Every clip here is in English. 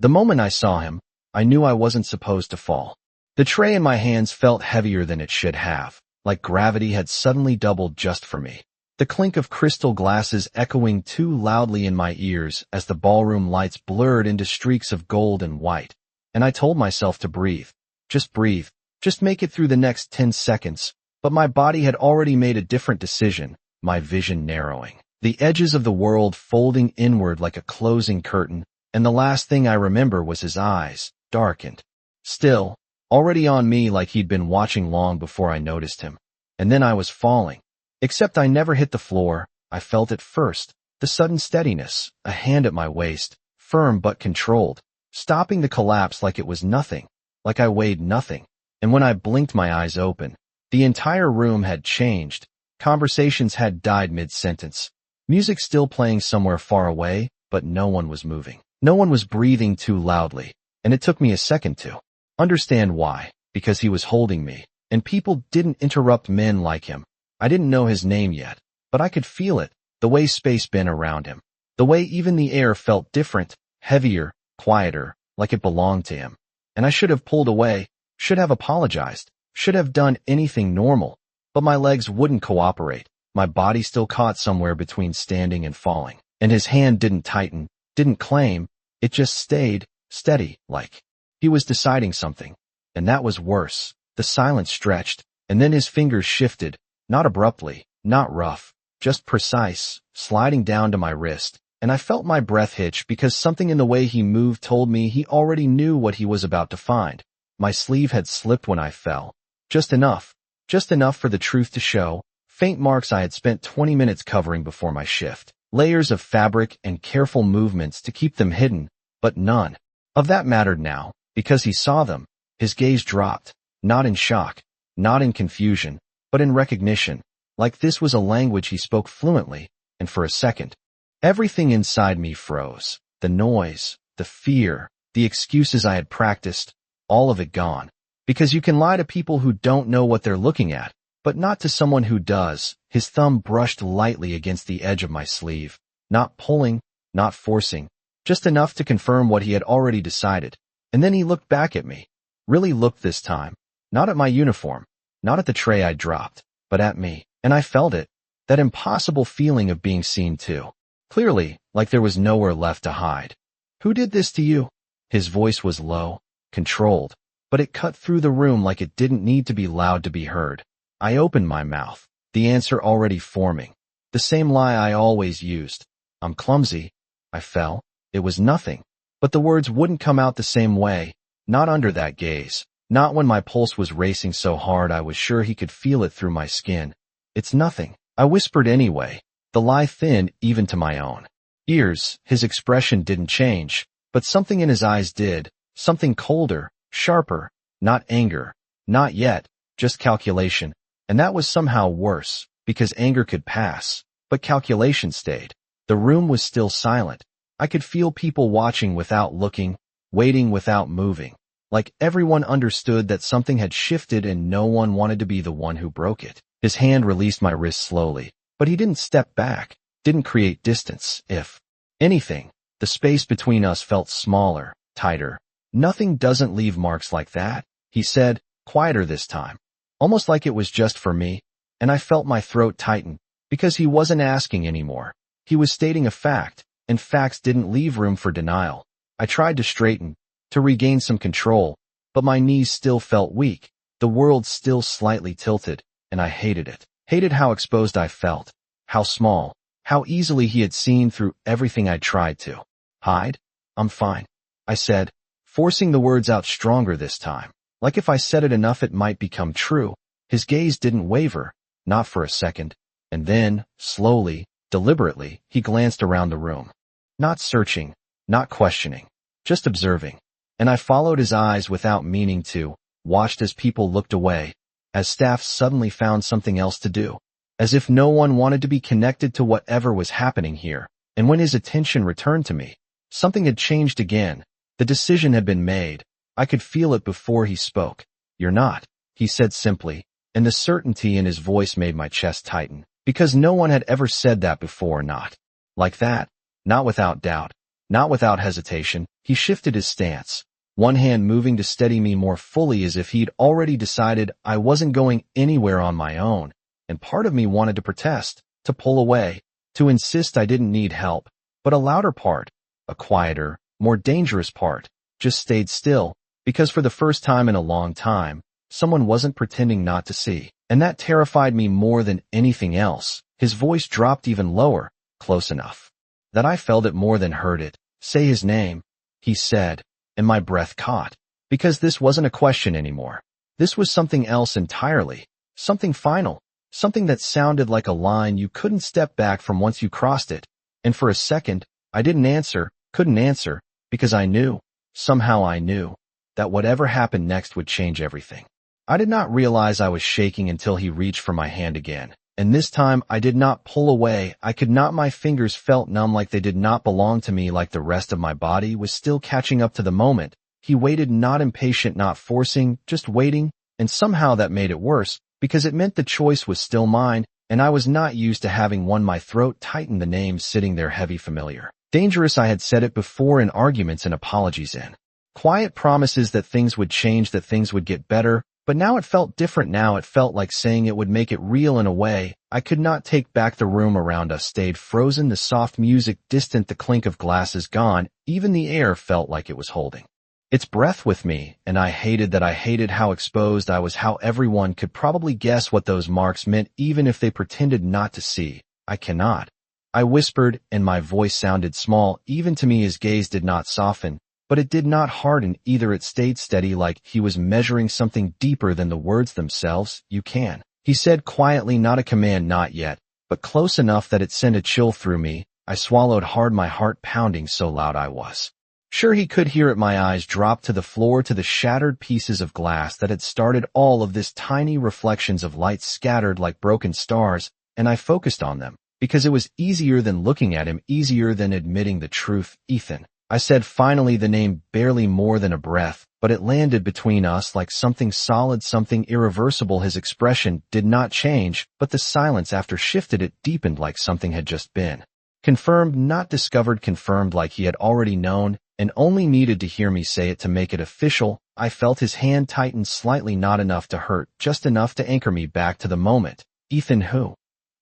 The moment I saw him, I knew I wasn't supposed to fall. The tray in my hands felt heavier than it should have, like gravity had suddenly doubled just for me. The clink of crystal glasses echoing too loudly in my ears as the ballroom lights blurred into streaks of gold and white. And I told myself to breathe. Just breathe. Just make it through the next 10 seconds. But my body had already made a different decision, my vision narrowing. The edges of the world folding inward like a closing curtain, and the last thing I remember was his eyes, darkened. Still, already on me like he'd been watching long before I noticed him. And then I was falling. Except I never hit the floor. I felt it first. The sudden steadiness, a hand at my waist, firm but controlled, stopping the collapse like it was nothing, like I weighed nothing. And when I blinked my eyes open, the entire room had changed. Conversations had died mid-sentence. Music still playing somewhere far away, but no one was moving. No one was breathing too loudly, and it took me a second to understand why. Because he was holding me, and people didn't interrupt men like him. I didn't know his name yet, but I could feel it, the way space bent around him, the way even the air felt different, heavier, quieter, like it belonged to him. And I should have pulled away, should have apologized, should have done anything normal, but my legs wouldn't cooperate. My body still caught somewhere between standing and falling, and his hand didn't tighten, didn't claim, it just stayed, steady, like he was deciding something. And that was worse. The silence stretched, and then his fingers shifted, not abruptly, not rough, just precise, sliding down to my wrist, and I felt my breath hitch because something in the way he moved told me he already knew what he was about to find. My sleeve had slipped when I fell. Just enough for the truth to show, faint marks I had spent 20 minutes covering before my shift. Layers of fabric and careful movements to keep them hidden, but none of that mattered now, because he saw them. His gaze dropped, not in shock, not in confusion, but in recognition, like this was a language he spoke fluently, and for a second, everything inside me froze. The noise, the fear, the excuses I had practiced, all of it gone. Because you can lie to people who don't know what they're looking at, but not to someone who does. His thumb brushed lightly against the edge of my sleeve, not pulling, not forcing, just enough to confirm what he had already decided. And then he looked back at me, really looked this time, not at my uniform, not at the tray I dropped, but at me. And I felt it, that impossible feeling of being seen too. Clearly, like there was nowhere left to hide. Who did this to you? His voice was low, controlled, but it cut through the room like it didn't need to be loud to be heard. I opened my mouth, the answer already forming. The same lie I always used. I'm clumsy. I fell. It was nothing. But the words wouldn't come out the same way, not under that gaze. Not when my pulse was racing so hard I was sure he could feel it through my skin. It's nothing. I whispered anyway, the lie thin even to my own ears. His expression didn't change, but something in his eyes did, something colder, sharper, not anger, not yet, just calculation. And that was somehow worse, because anger could pass, but calculation stayed. The room was still silent. I could feel people watching without looking, waiting without moving. Like everyone understood that something had shifted and no one wanted to be the one who broke it. His hand released my wrist slowly, but he didn't step back, didn't create distance. If anything, the space between us felt smaller, tighter. Nothing doesn't leave marks like that, he said, quieter this time, almost like it was just for me, and I felt my throat tighten, because he wasn't asking anymore. He was stating a fact, and facts didn't leave room for denial. I tried to straighten, to regain some control, but my knees still felt weak, the world still slightly tilted, and I hated it. Hated how exposed I felt, how small, how easily he had seen through everything I tried to hide. I'm fine, I said, forcing the words out stronger this time. Like if I said it enough it might become true. His gaze didn't waver, not for a second, and then, slowly, deliberately, he glanced around the room. Not searching, not questioning, just observing. And I followed his eyes without meaning to, watched as people looked away, as staff suddenly found something else to do, as if no one wanted to be connected to whatever was happening here. And when his attention returned to me, something had changed again. The decision had been made. I could feel it before he spoke. You're not, he said simply, and the certainty in his voice made my chest tighten, because no one had ever said that before. Not like that, not without doubt, Not without hesitation, he shifted his stance, one hand moving to steady me more fully as if he'd already decided I wasn't going anywhere on my own, and part of me wanted to protest, to pull away, to insist I didn't need help, but a louder part, a quieter, more dangerous part, just stayed still, because for the first time in a long time, someone wasn't pretending not to see, and that terrified me more than anything else. His voice dropped even lower, close enough that I felt it more than heard it. "Say his name," he said, and my breath caught, because this wasn't a question anymore. This was something else entirely, something final, something that sounded like a line you couldn't step back from once you crossed it. And for a second, I couldn't answer, because I knew, somehow I knew, that whatever happened next would change everything. I did not realize I was shaking until he reached for my hand again. And this time I did not pull away. I could not. My fingers felt numb, like they did not belong to me, like the rest of my body was still catching up to the moment. He waited, not impatient, not forcing, just waiting, and somehow that made it worse, because it meant the choice was still mine, and I was not used to having one. My throat tightened, the name sitting there heavy, familiar. Dangerous. I had said it before in arguments and apologies, in quiet promises that things would change, that things would get better. But now it felt different. Now it felt like saying it would make it real in a way I could not take back. The room around us stayed frozen, the soft music distant, the clink of glasses gone. Even the air felt like it was holding its breath with me, and I hated that. I hated how exposed I was, how everyone could probably guess what those marks meant, even if they pretended not to see. "I cannot," I whispered, and my voice sounded small, even to me. His gaze did not soften, but it did not harden either. It stayed steady, like he was measuring something deeper than the words themselves. "You can," he said quietly, not a command, not yet, but close enough that it sent a chill through me. I swallowed hard, my heart pounding so loud I was sure he could hear it. My eyes dropped to the floor, to the shattered pieces of glass that had started all of this, tiny reflections of light scattered like broken stars, and I focused on them, because it was easier than looking at him, easier than admitting the truth. "Ethan," I said finally, the name barely more than a breath, but it landed between us like something solid, something irreversible. His expression did not change, but the silence after shifted. It deepened, like something had just been confirmed, not discovered, confirmed, like he had already known and only needed to hear me say it to make it official. I felt his hand tighten slightly, not enough to hurt, just enough to anchor me back to the moment. "Ethan who?"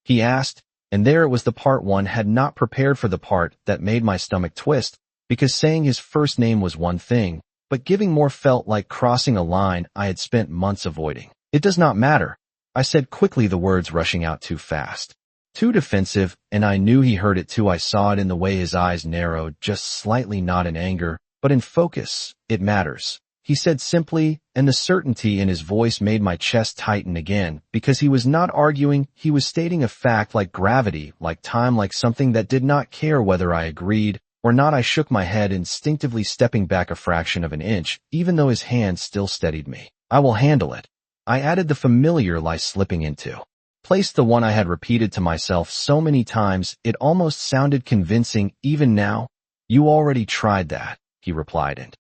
he asked, and there it was, the part one had not prepared for, the part that made my stomach twist. Because saying his first name was one thing, but giving more felt like crossing a line I had spent months avoiding. "It does not matter," I said quickly, the words rushing out too fast, too defensive, and I knew he heard it too. I saw it in the way his eyes narrowed, just slightly, not in anger, but in focus. "It matters," he said simply, and the certainty in his voice made my chest tighten again, because he was not arguing, he was stating a fact, like gravity, like time, like something that did not care whether I agreed or not. I shook my head, instinctively stepping back a fraction of an inch, even though his hand still steadied me. "I will handle it," I added, the familiar lie slipping into place, the one I had repeated to myself so many times it almost sounded convincing even now. "You already tried that," he replied, and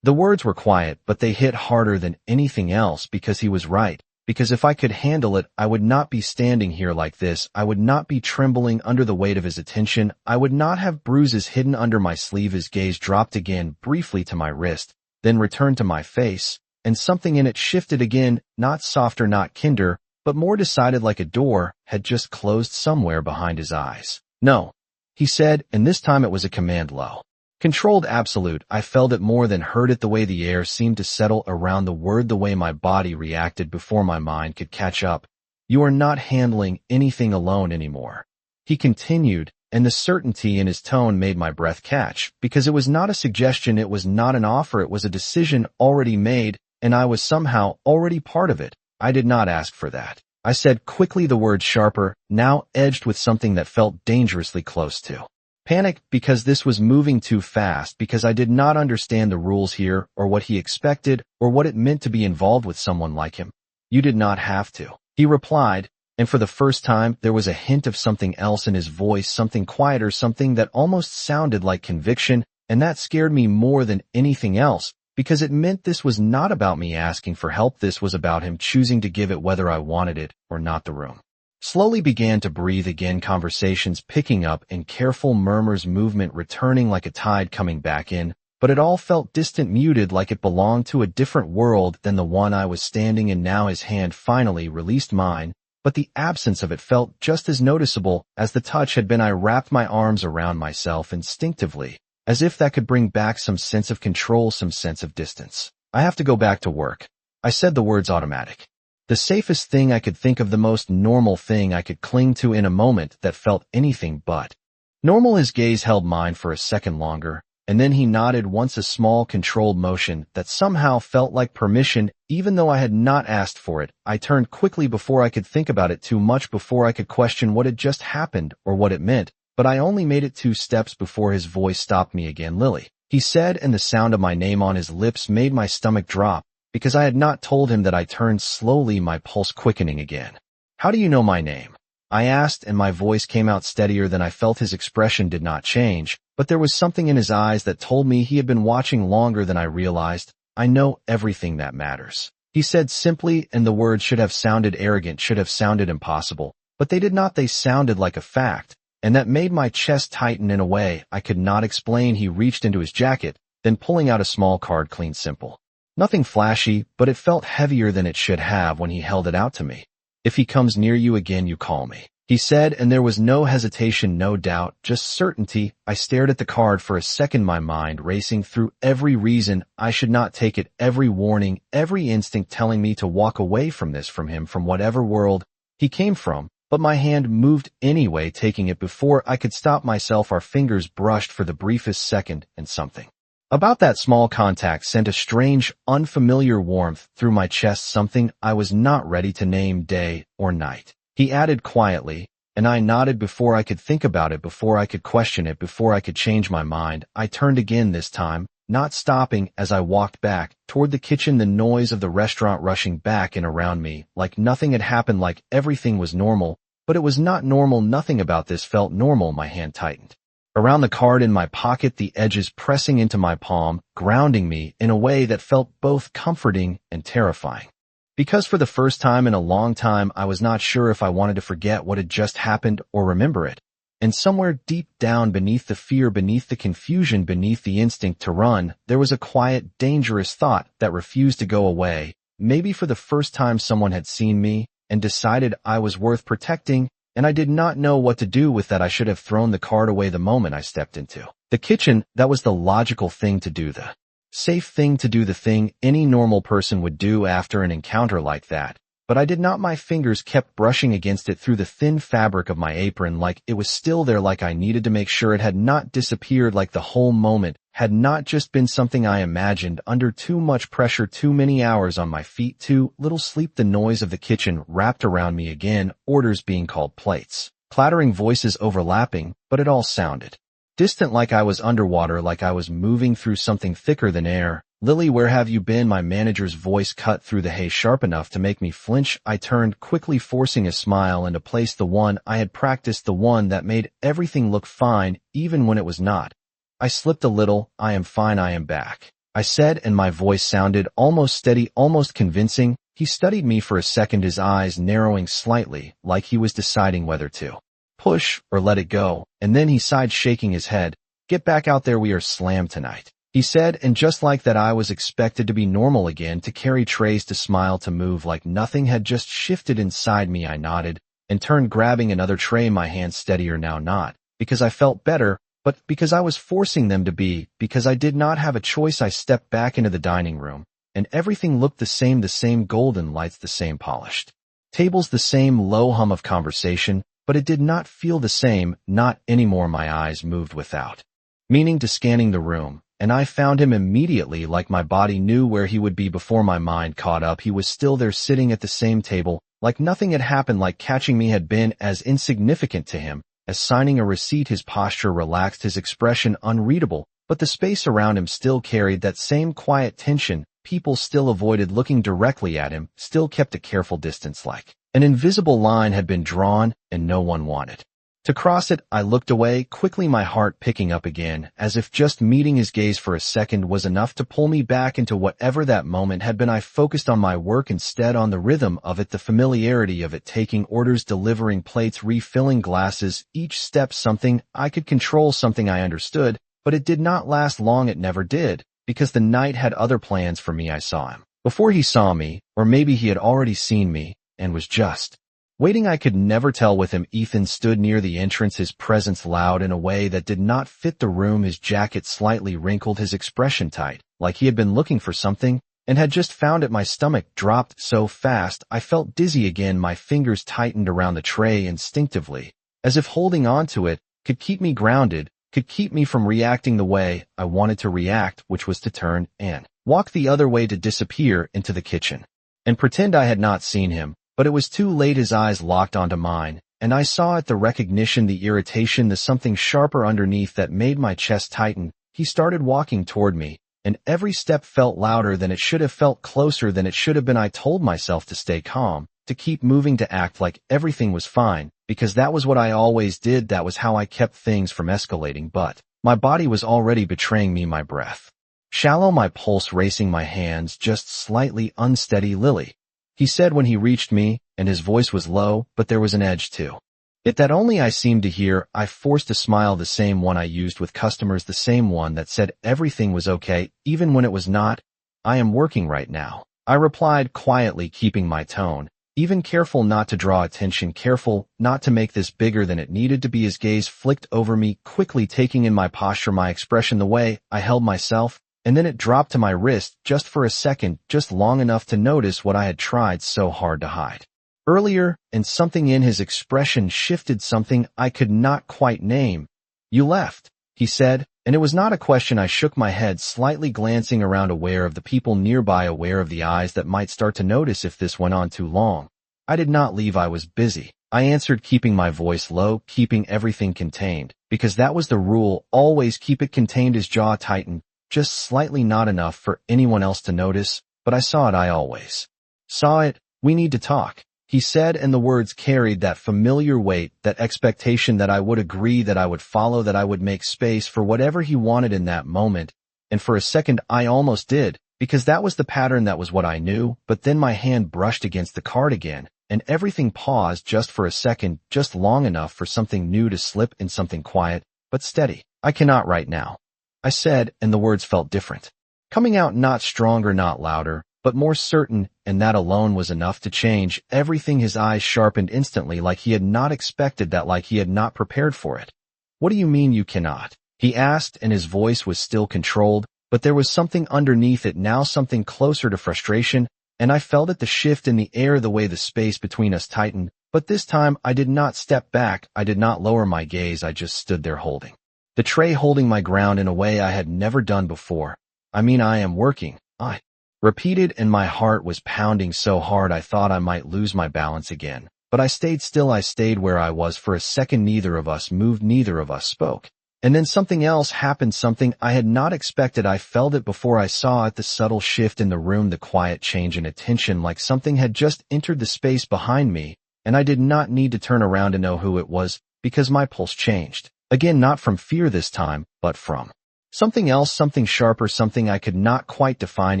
the words were quiet, but they hit harder than anything else, because he was right. Because if I could handle it, I would not be standing here like this. I would not be trembling under the weight of his attention. I would not have bruises hidden under my sleeve. His gaze dropped again, briefly to my wrist, then returned to my face, and something in it shifted again, not softer, not kinder, but more decided, like a door had just closed somewhere behind his eyes. "No," he said, and this time it was a command, low, controlled, absolute. I felt it more than heard it, the way the air seemed to settle around the word, the way my body reacted before my mind could catch up. "You are not handling anything alone anymore," he continued, and the certainty in his tone made my breath catch, because it was not a suggestion, it was not an offer, it was a decision already made, and I was somehow already part of it. "I did not ask for that," I said quickly, the words sharper, now edged with something that felt dangerously close to panic, because this was moving too fast, because I did not understand the rules here, or what he expected, or what it meant to be involved with someone like him. "You did not have to," he replied, and for the first time there was a hint of something else in his voice, something quieter, something that almost sounded like conviction, and that scared me more than anything else, because it meant this was not about me asking for help. This was about him choosing to give it, whether I wanted it or not. The room Slowly began to breathe again, conversations picking up and careful murmurs, movement returning like a tide coming back in, but it all felt distant, muted, like it belonged to a different world than the one I was standing in now. His hand finally released mine, but the absence of it felt just as noticeable as the touch had been. I wrapped my arms around myself instinctively, as if that could bring back some sense of control, some sense of distance. I have to go back to work. I said the words automatic. The safest thing I could think of, the most normal thing I could cling to in a moment that felt anything but normal. His gaze held mine for a second longer, and then he nodded once, a small controlled motion that somehow felt like permission, even though I had not asked for it. I turned quickly before I could think about it too much, before I could question what had just happened or what it meant, but I only made it 2 steps before his voice stopped me again. "Lily," he said, and the sound of my name on his lips made my stomach drop, because I had not told him that. I turned slowly, my pulse quickening again. "How do you know my name?" I asked, and my voice came out steadier than I felt. His expression did not change, but there was something in his eyes that told me he had been watching longer than I realized. "I know everything that matters," he said simply, and the words should have sounded arrogant, should have sounded impossible, but they did not. They sounded like a fact, and that made my chest tighten in a way I could not explain. He reached into his jacket, then pulling out a small card, clean, simple. Nothing flashy, but it felt heavier than it should have when he held it out to me. "If he comes near you again, you call me," he said, and there was no hesitation, no doubt, just certainty. I stared at the card for a second, my mind racing through every reason I should not take it, every warning, every instinct telling me to walk away from this, from him, from whatever world he came from. But my hand moved anyway, taking it before I could stop myself. Our fingers brushed for the briefest second, and something about that small contact sent a strange, unfamiliar warmth through my chest, something I was not ready to name. "Day or night?" he added quietly, and I nodded before I could think about it, before I could question it, before I could change my mind. I turned again, this time, not stopping as I walked back toward the kitchen, the noise of the restaurant rushing back and around me, like nothing had happened, like everything was normal, but it was not normal. Nothing about this felt normal. My hand tightened around the card in my pocket, the edges pressing into my palm, grounding me in a way that felt both comforting and terrifying. Because for the first time in a long time, I was not sure if I wanted to forget what had just happened or remember it. And somewhere deep down, beneath the fear, beneath the confusion, beneath the instinct to run, there was a quiet, dangerous thought that refused to go away. Maybe for the first time someone had seen me and decided I was worth protecting, and I did not know what to do with that. I should have thrown the card away the moment I stepped into the kitchen. That was the logical thing to do, the safe thing to do, the thing any normal person would do after an encounter like that. But I did not. My fingers kept brushing against it, through the thin fabric of my apron, like it was still there, like I needed to make sure it had not disappeared, like the whole moment had not just been something I imagined under too much pressure, too many hours on my feet, too little sleep. The noise of the kitchen wrapped around me again, orders being called, plates clattering, voices overlapping, but it all sounded distant, like I was underwater, like I was moving through something thicker than air. "Lily, where have you been?" My manager's voice cut through the haze, sharp enough to make me flinch. I turned quickly, forcing a smile and a place, the one I had practiced, the one that made everything look fine, even when it was not. I slipped a little. "I am fine, I am back," I said, and my voice sounded almost steady, almost convincing. He studied me for a second, his eyes narrowing slightly, like he was deciding whether to push or let it go, and then he sighed, shaking his head. "Get back out there, we are slammed tonight," he said, and just like that I was expected to be normal again, to carry trays, to smile, to move like nothing had just shifted inside me. I nodded and turned, grabbing another tray, my hands steadier now, not because I felt better, but because I was forcing them to be, because I did not have a choice. I stepped back into the dining room, and everything looked the same golden lights, the same polished tables, the same low hum of conversation, but it did not feel the same, not anymore. My eyes moved without meaning to scanning the room, and I found him immediately, like my body knew where he would be before my mind caught up. He was still there, sitting at the same table, like nothing had happened, like catching me had been as insignificant to him as signing a receipt. His posture relaxed, his expression unreadable, but the space around him still carried that same quiet tension. People still avoided looking directly at him, still kept a careful distance, like an invisible line had been drawn, and no one wanted To cross it, I looked away, quickly, my heart picking up again, as if just meeting his gaze for a second was enough to pull me back into whatever that moment had been. I focused on my work instead, on the rhythm of it, the familiarity of it, taking orders, delivering plates, refilling glasses, each step something I could control, something I understood, but it did not last long. It never did, because the night had other plans for me. I saw him before he saw me, or maybe he had already seen me, and was just waiting. I could never tell with him. Ethan stood near the entrance, his presence loud in a way that did not fit the room, his jacket slightly wrinkled, his expression tight, like he had been looking for something and had just found it. My stomach dropped so fast I felt dizzy again. My fingers tightened around the tray instinctively, as if holding on to it could keep me grounded, could keep me from reacting the way I wanted to react, which was to turn and walk the other way, to disappear into the kitchen and pretend I had not seen him. But it was too late. His eyes locked onto mine, and I saw it, the recognition, the irritation, the something sharper underneath that made my chest tighten. He started walking toward me, and every step felt louder than it should have, felt closer than it should have been. I told myself to stay calm, to keep moving, to act like everything was fine, because that was what I always did. That was how I kept things from escalating. But my body was already betraying me, my breath shallow, my pulse racing, my hands just slightly unsteady. "Lily," he said when he reached me, and his voice was low, but there was an edge to it that only I seemed to hear. I forced a smile, the same one I used with customers, the same one that said everything was okay, even when it was not. "I am working right now," I replied quietly, keeping my tone even, careful not to draw attention, careful not to make this bigger than it needed to be. His gaze flicked over me, quickly taking in my posture, my expression, the way I held myself, and then it dropped to my wrist, just for a second, just long enough to notice what I had tried so hard to hide earlier, and something in his expression shifted, something I could not quite name. "You left," he said, and it was not a question. I shook my head slightly, glancing around, aware of the people nearby, aware of the eyes that might start to notice if this went on too long. "I did not leave, I was busy," I answered, keeping my voice low, keeping everything contained, because that was the rule, always keep it contained. His jaw tightened, just slightly, not enough for anyone else to notice, but I saw it. I always saw it. "We need to talk," he said, and the words carried that familiar weight, that expectation that I would agree, that I would follow, that I would make space for whatever he wanted in that moment. And for a second I almost did, because that was the pattern, that was what I knew. But then my hand brushed against the card again, and everything paused, just for a second, just long enough for something new to slip in, something quiet but steady. "I cannot right now," I said, and the words felt different, coming out not stronger, not louder, but more certain, and that alone was enough to change everything. His eyes sharpened instantly, like he had not expected that, like he had not prepared for it. "What do you mean you cannot?" he asked, and his voice was still controlled, but there was something underneath it now, something closer to frustration, and I felt it, the shift in the air, the way the space between us tightened. But this time I did not step back, I did not lower my gaze, I just stood there holding the tray, holding my ground in a way I had never done before. "I mean, I am working," I repeated, and my heart was pounding so hard I thought I might lose my balance again. But I stayed still, I stayed where I was. For a second neither of us moved, neither of us spoke. And then something else happened, something I had not expected. I felt it before I saw it, the subtle shift in the room, the quiet change in attention, like something had just entered the space behind me, and I did not need to turn around to know who it was, because my pulse changed. Again, not from fear this time, but from something else, something sharper, something I could not quite define.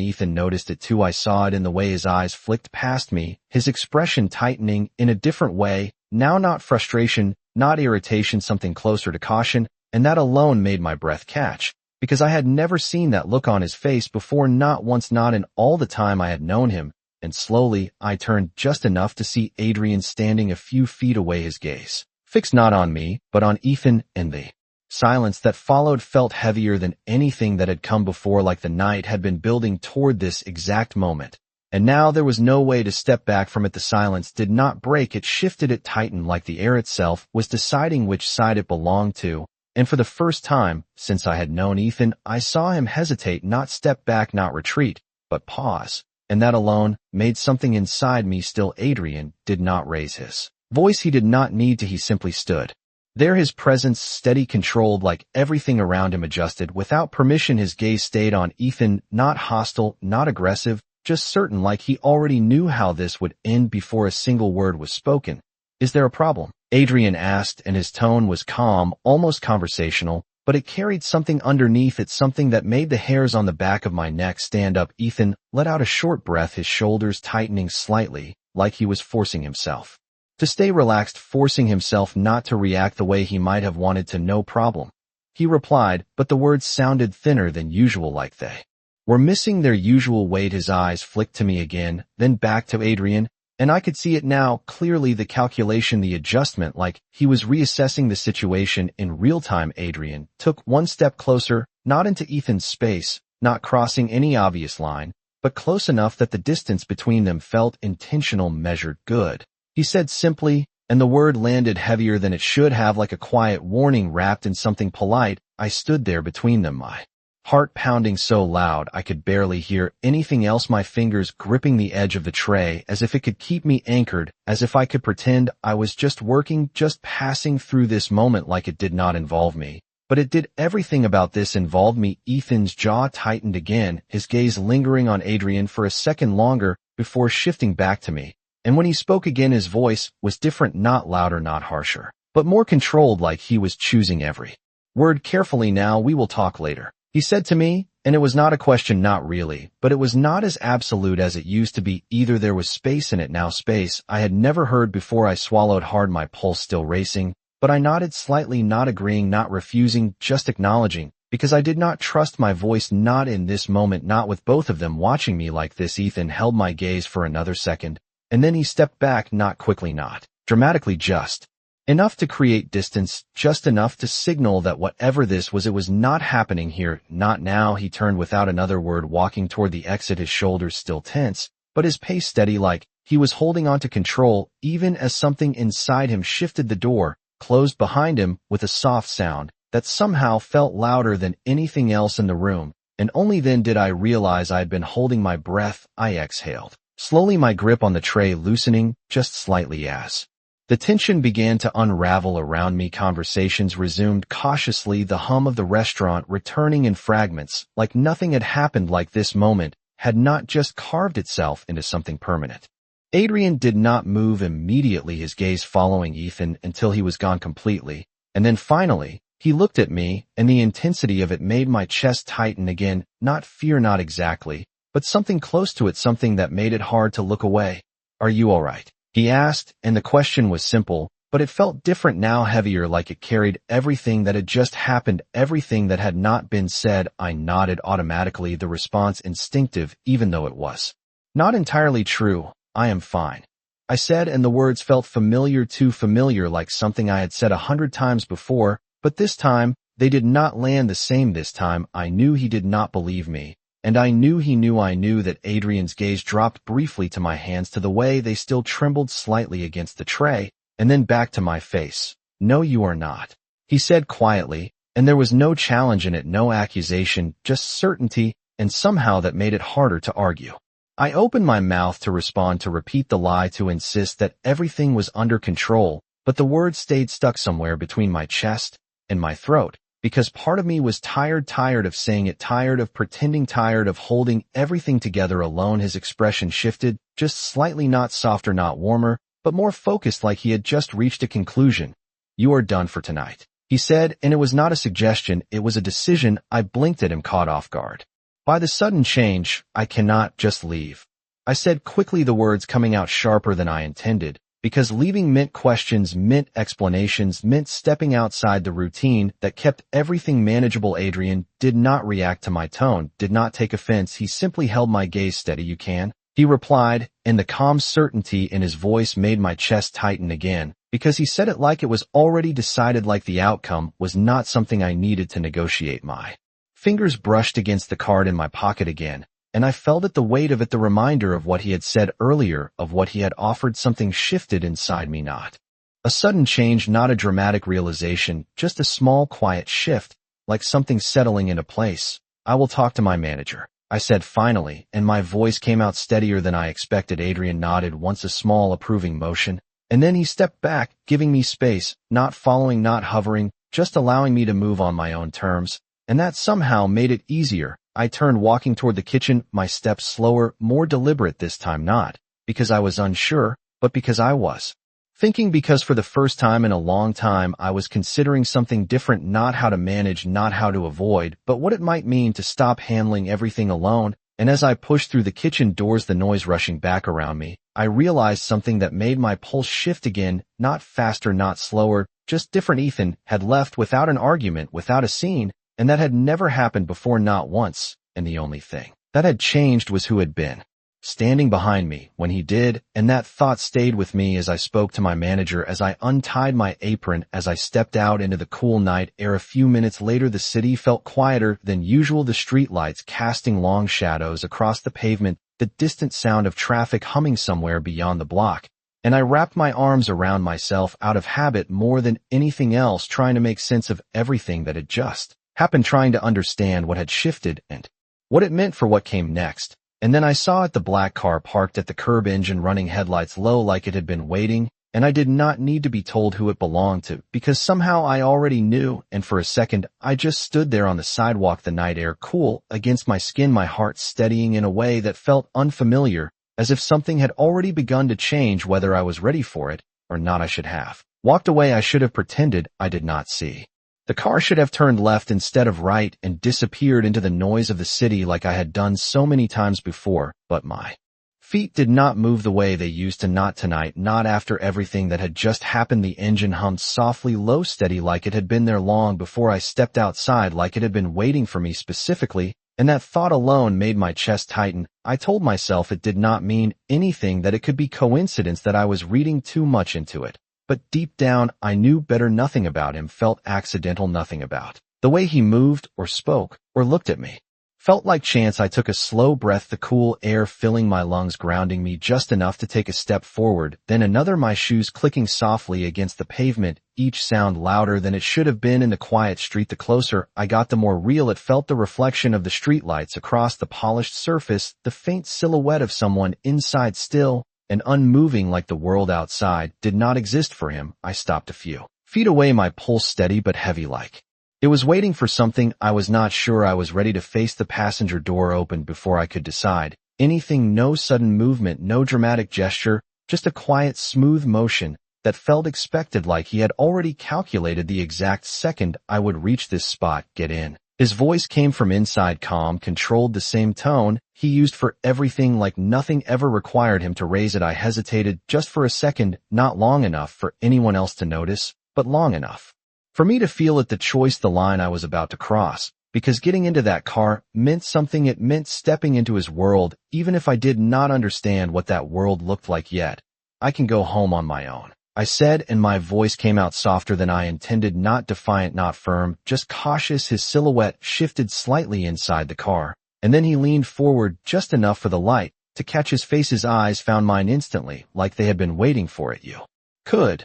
Ethan noticed it too. I saw it in the way his eyes flicked past me, his expression tightening in a different way, now not frustration, not irritation, something closer to caution, and that alone made my breath catch, because I had never seen that look on his face before, not once, not in all the time I had known him. And slowly, I turned just enough to see Adrian standing a few feet away, his gaze fixed not on me, but on Ethan, and the silence that followed felt heavier than anything that had come before, like the night had been building toward this exact moment. And now there was no way to step back from it. The silence did not break, it shifted, it tightened, like the air itself was deciding which side it belonged to. And for the first time since I had known Ethan, I saw him hesitate, not step back, not retreat, but pause. And that alone made something inside me still. Adrian did not raise his voice, he did not need to, he simply stood there, his presence steady, controlled, like everything around him adjusted. Without permission, his gaze stayed on Ethan, not hostile, not aggressive, just certain, like he already knew how this would end before a single word was spoken. "Is there a problem?" Adrian asked, and his tone was calm, almost conversational, but it carried something underneath it, something that made the hairs on the back of my neck stand up. Ethan let out a short breath, his shoulders tightening slightly, like he was forcing himself to stay relaxed, forcing himself not to react the way he might have wanted to. No problem, he replied, but the words sounded thinner than usual, like they were missing their usual weight. His eyes flicked to me again, then back to Adrian, and I could see it now clearly, the calculation, the adjustment, like he was reassessing the situation in real time. Adrian took one step closer, not into Ethan's space, not crossing any obvious line, but close enough that the distance between them felt intentional, measured. Good, he said simply, and the word landed heavier than it should have, like a quiet warning wrapped in something polite. I stood there between them, my heart pounding so loud I could barely hear anything else, my fingers gripping the edge of the tray as if it could keep me anchored, as if I could pretend I was just working, just passing through this moment like it did not involve me. But it did. Everything about this involved me. Ethan's jaw tightened again, his gaze lingering on Adrian for a second longer before shifting back to me. And when he spoke again, his voice was different, not louder, not harsher, but more controlled, like he was choosing every word carefully. Now, we will talk later, he said to me, and it was not a question, not really, but it was not as absolute as it used to be either. There was space in it now, space I had never heard before. I swallowed hard, my pulse still racing, but I nodded slightly, not agreeing, not refusing, just acknowledging, because I did not trust my voice, not in this moment, not with both of them watching me like this. Ethan held my gaze for another second, and then he stepped back, not quickly, not dramatically, just enough to create distance, just enough to signal that whatever this was, it was not happening here, not now. He turned without another word, walking toward the exit, his shoulders still tense, but his pace steady, like he was holding on to control, even as something inside him shifted. The door closed behind him with a soft sound that somehow felt louder than anything else in the room, and only then did I realize I had been holding my breath. I exhaled slowly, my grip on the tray loosening just slightly as the tension began to unravel around me. Conversations resumed cautiously, the hum of the restaurant returning in fragments, like nothing had happened, like this moment had not just carved itself into something permanent. Adrian did not move immediately, his gaze following Ethan until he was gone completely, and then finally, he looked at me, and the intensity of it made my chest tighten again, not fear, not exactly, but something close to it, something that made it hard to look away. Are you all right? He asked, and the question was simple, but it felt different now, heavier, like it carried everything that had just happened, everything that had not been said. I nodded automatically, the response instinctive, even though it was not entirely true. I am fine, I said, and the words felt familiar, too familiar, like something I had said 100 times before, but this time, they did not land the same. This time, I knew he did not believe me. And I knew he knew. I knew that. Adrian's gaze dropped briefly to my hands, to the way they still trembled slightly against the tray, and then back to my face. No, you are not, he said quietly, and there was no challenge in it, no accusation, just certainty, and somehow that made it harder to argue. I opened my mouth to respond, to repeat the lie, to insist that everything was under control, but the words stayed stuck somewhere between my chest and my throat. Because part of me was tired of saying it, tired of pretending, tired of holding everything together alone. His expression shifted, just slightly, not softer, not warmer, but more focused, like he had just reached a conclusion. You are done for tonight, he said, and it was not a suggestion, it was a decision. I blinked at him, caught off guard by the sudden change. I cannot just leave, I said quickly, the words coming out sharper than I intended. Because leaving meant questions, meant explanations, meant stepping outside the routine that kept everything manageable. Adrian did not react to my tone, did not take offense. He simply held my gaze steady. You can, he replied, and the calm certainty in his voice made my chest tighten again, because he said it like it was already decided, like the outcome was not something I needed to negotiate. My fingers brushed against the card in my pocket again, and I felt it, the weight of it, the reminder of what he had said earlier, of what he had offered. Something shifted inside me, not a sudden change, not a dramatic realization, just a small, quiet shift, like something settling into place. I will talk to my manager, I said finally, and my voice came out steadier than I expected. Adrian nodded once, a small approving motion, and then he stepped back, giving me space, not following, not hovering, just allowing me to move on my own terms, and that somehow made it easier. I turned, walking toward the kitchen, my steps slower, more deliberate this time, not because I was unsure, but because I was thinking because for the first time in a long time I was considering something different, not how to manage, not how to avoid, but what it might mean to stop handling everything alone. And as I pushed through the kitchen doors, the noise rushing back around me, I realized something that made my pulse shift again, not faster, not slower, just different. Ethan had left without an argument, without a scene, and that had never happened before, not once, and the only thing that had changed was who had been standing behind me when he did, and that thought stayed with me as I spoke to my manager, as I untied my apron, as I stepped out into the cool night air. A few minutes later, the city felt quieter than usual, the streetlights casting long shadows across the pavement, the distant sound of traffic humming somewhere beyond the block. And I wrapped my arms around myself, out of habit more than anything else, trying to make sense of everything that had just happened, trying to understand what had shifted and what it meant for what came next. And then I saw it, the black car parked at the curb, engine running, headlights low like it had been waiting, and I did not need to be told who it belonged to, because somehow I already knew, and for a second I just stood there on the sidewalk, the night air cool against my skin, my heart steadying in a way that felt unfamiliar, as if something had already begun to change. Whether I was ready for it or not, I should have walked away. I should have pretended I did not see. The car should have turned left instead of right and disappeared into the noise of the city like I had done so many times before, but my feet did not move the way they used to, not tonight, not after everything that had just happened. The engine hummed softly, low, steady, like it had been there long before I stepped outside, like it had been waiting for me specifically, and that thought alone made my chest tighten. I told myself it did not mean anything, that it could be coincidence, that I was reading too much into it. But deep down, I knew better. Nothing about him felt accidental, nothing about the way he moved or spoke or looked at me felt like chance. I took a slow breath, the cool air filling my lungs, grounding me just enough to take a step forward, then another, my shoes clicking softly against the pavement, each sound louder than it should have been in the quiet street. The closer I got, the more real it felt, the reflection of the streetlights across the polished surface, the faint silhouette of someone inside, still and unmoving like the world outside did not exist for him. I stopped a few feet away, my pulse steady but heavy, like it was waiting for something. I was not sure I was ready to face. The passenger door opened before I could decide anything. No sudden movement, no dramatic gesture, just a quiet, smooth motion that felt expected, like he had already calculated the exact second I would reach this spot, get in. His voice came from inside, calm, controlled, the same tone he used for everything, like nothing ever required him to raise it. I hesitated just for a second, not long enough for anyone else to notice, but long enough for me to feel it, the choice, the line I was about to cross, because getting into that car meant something. It meant stepping into his world, even if I did not understand what that world looked like yet. I can go home on my own, I said, and my voice came out softer than I intended, not defiant, not firm, just cautious. His silhouette shifted slightly inside the car, and then he leaned forward just enough for the light to catch his face. His eyes found mine instantly, like they had been waiting for it. You could,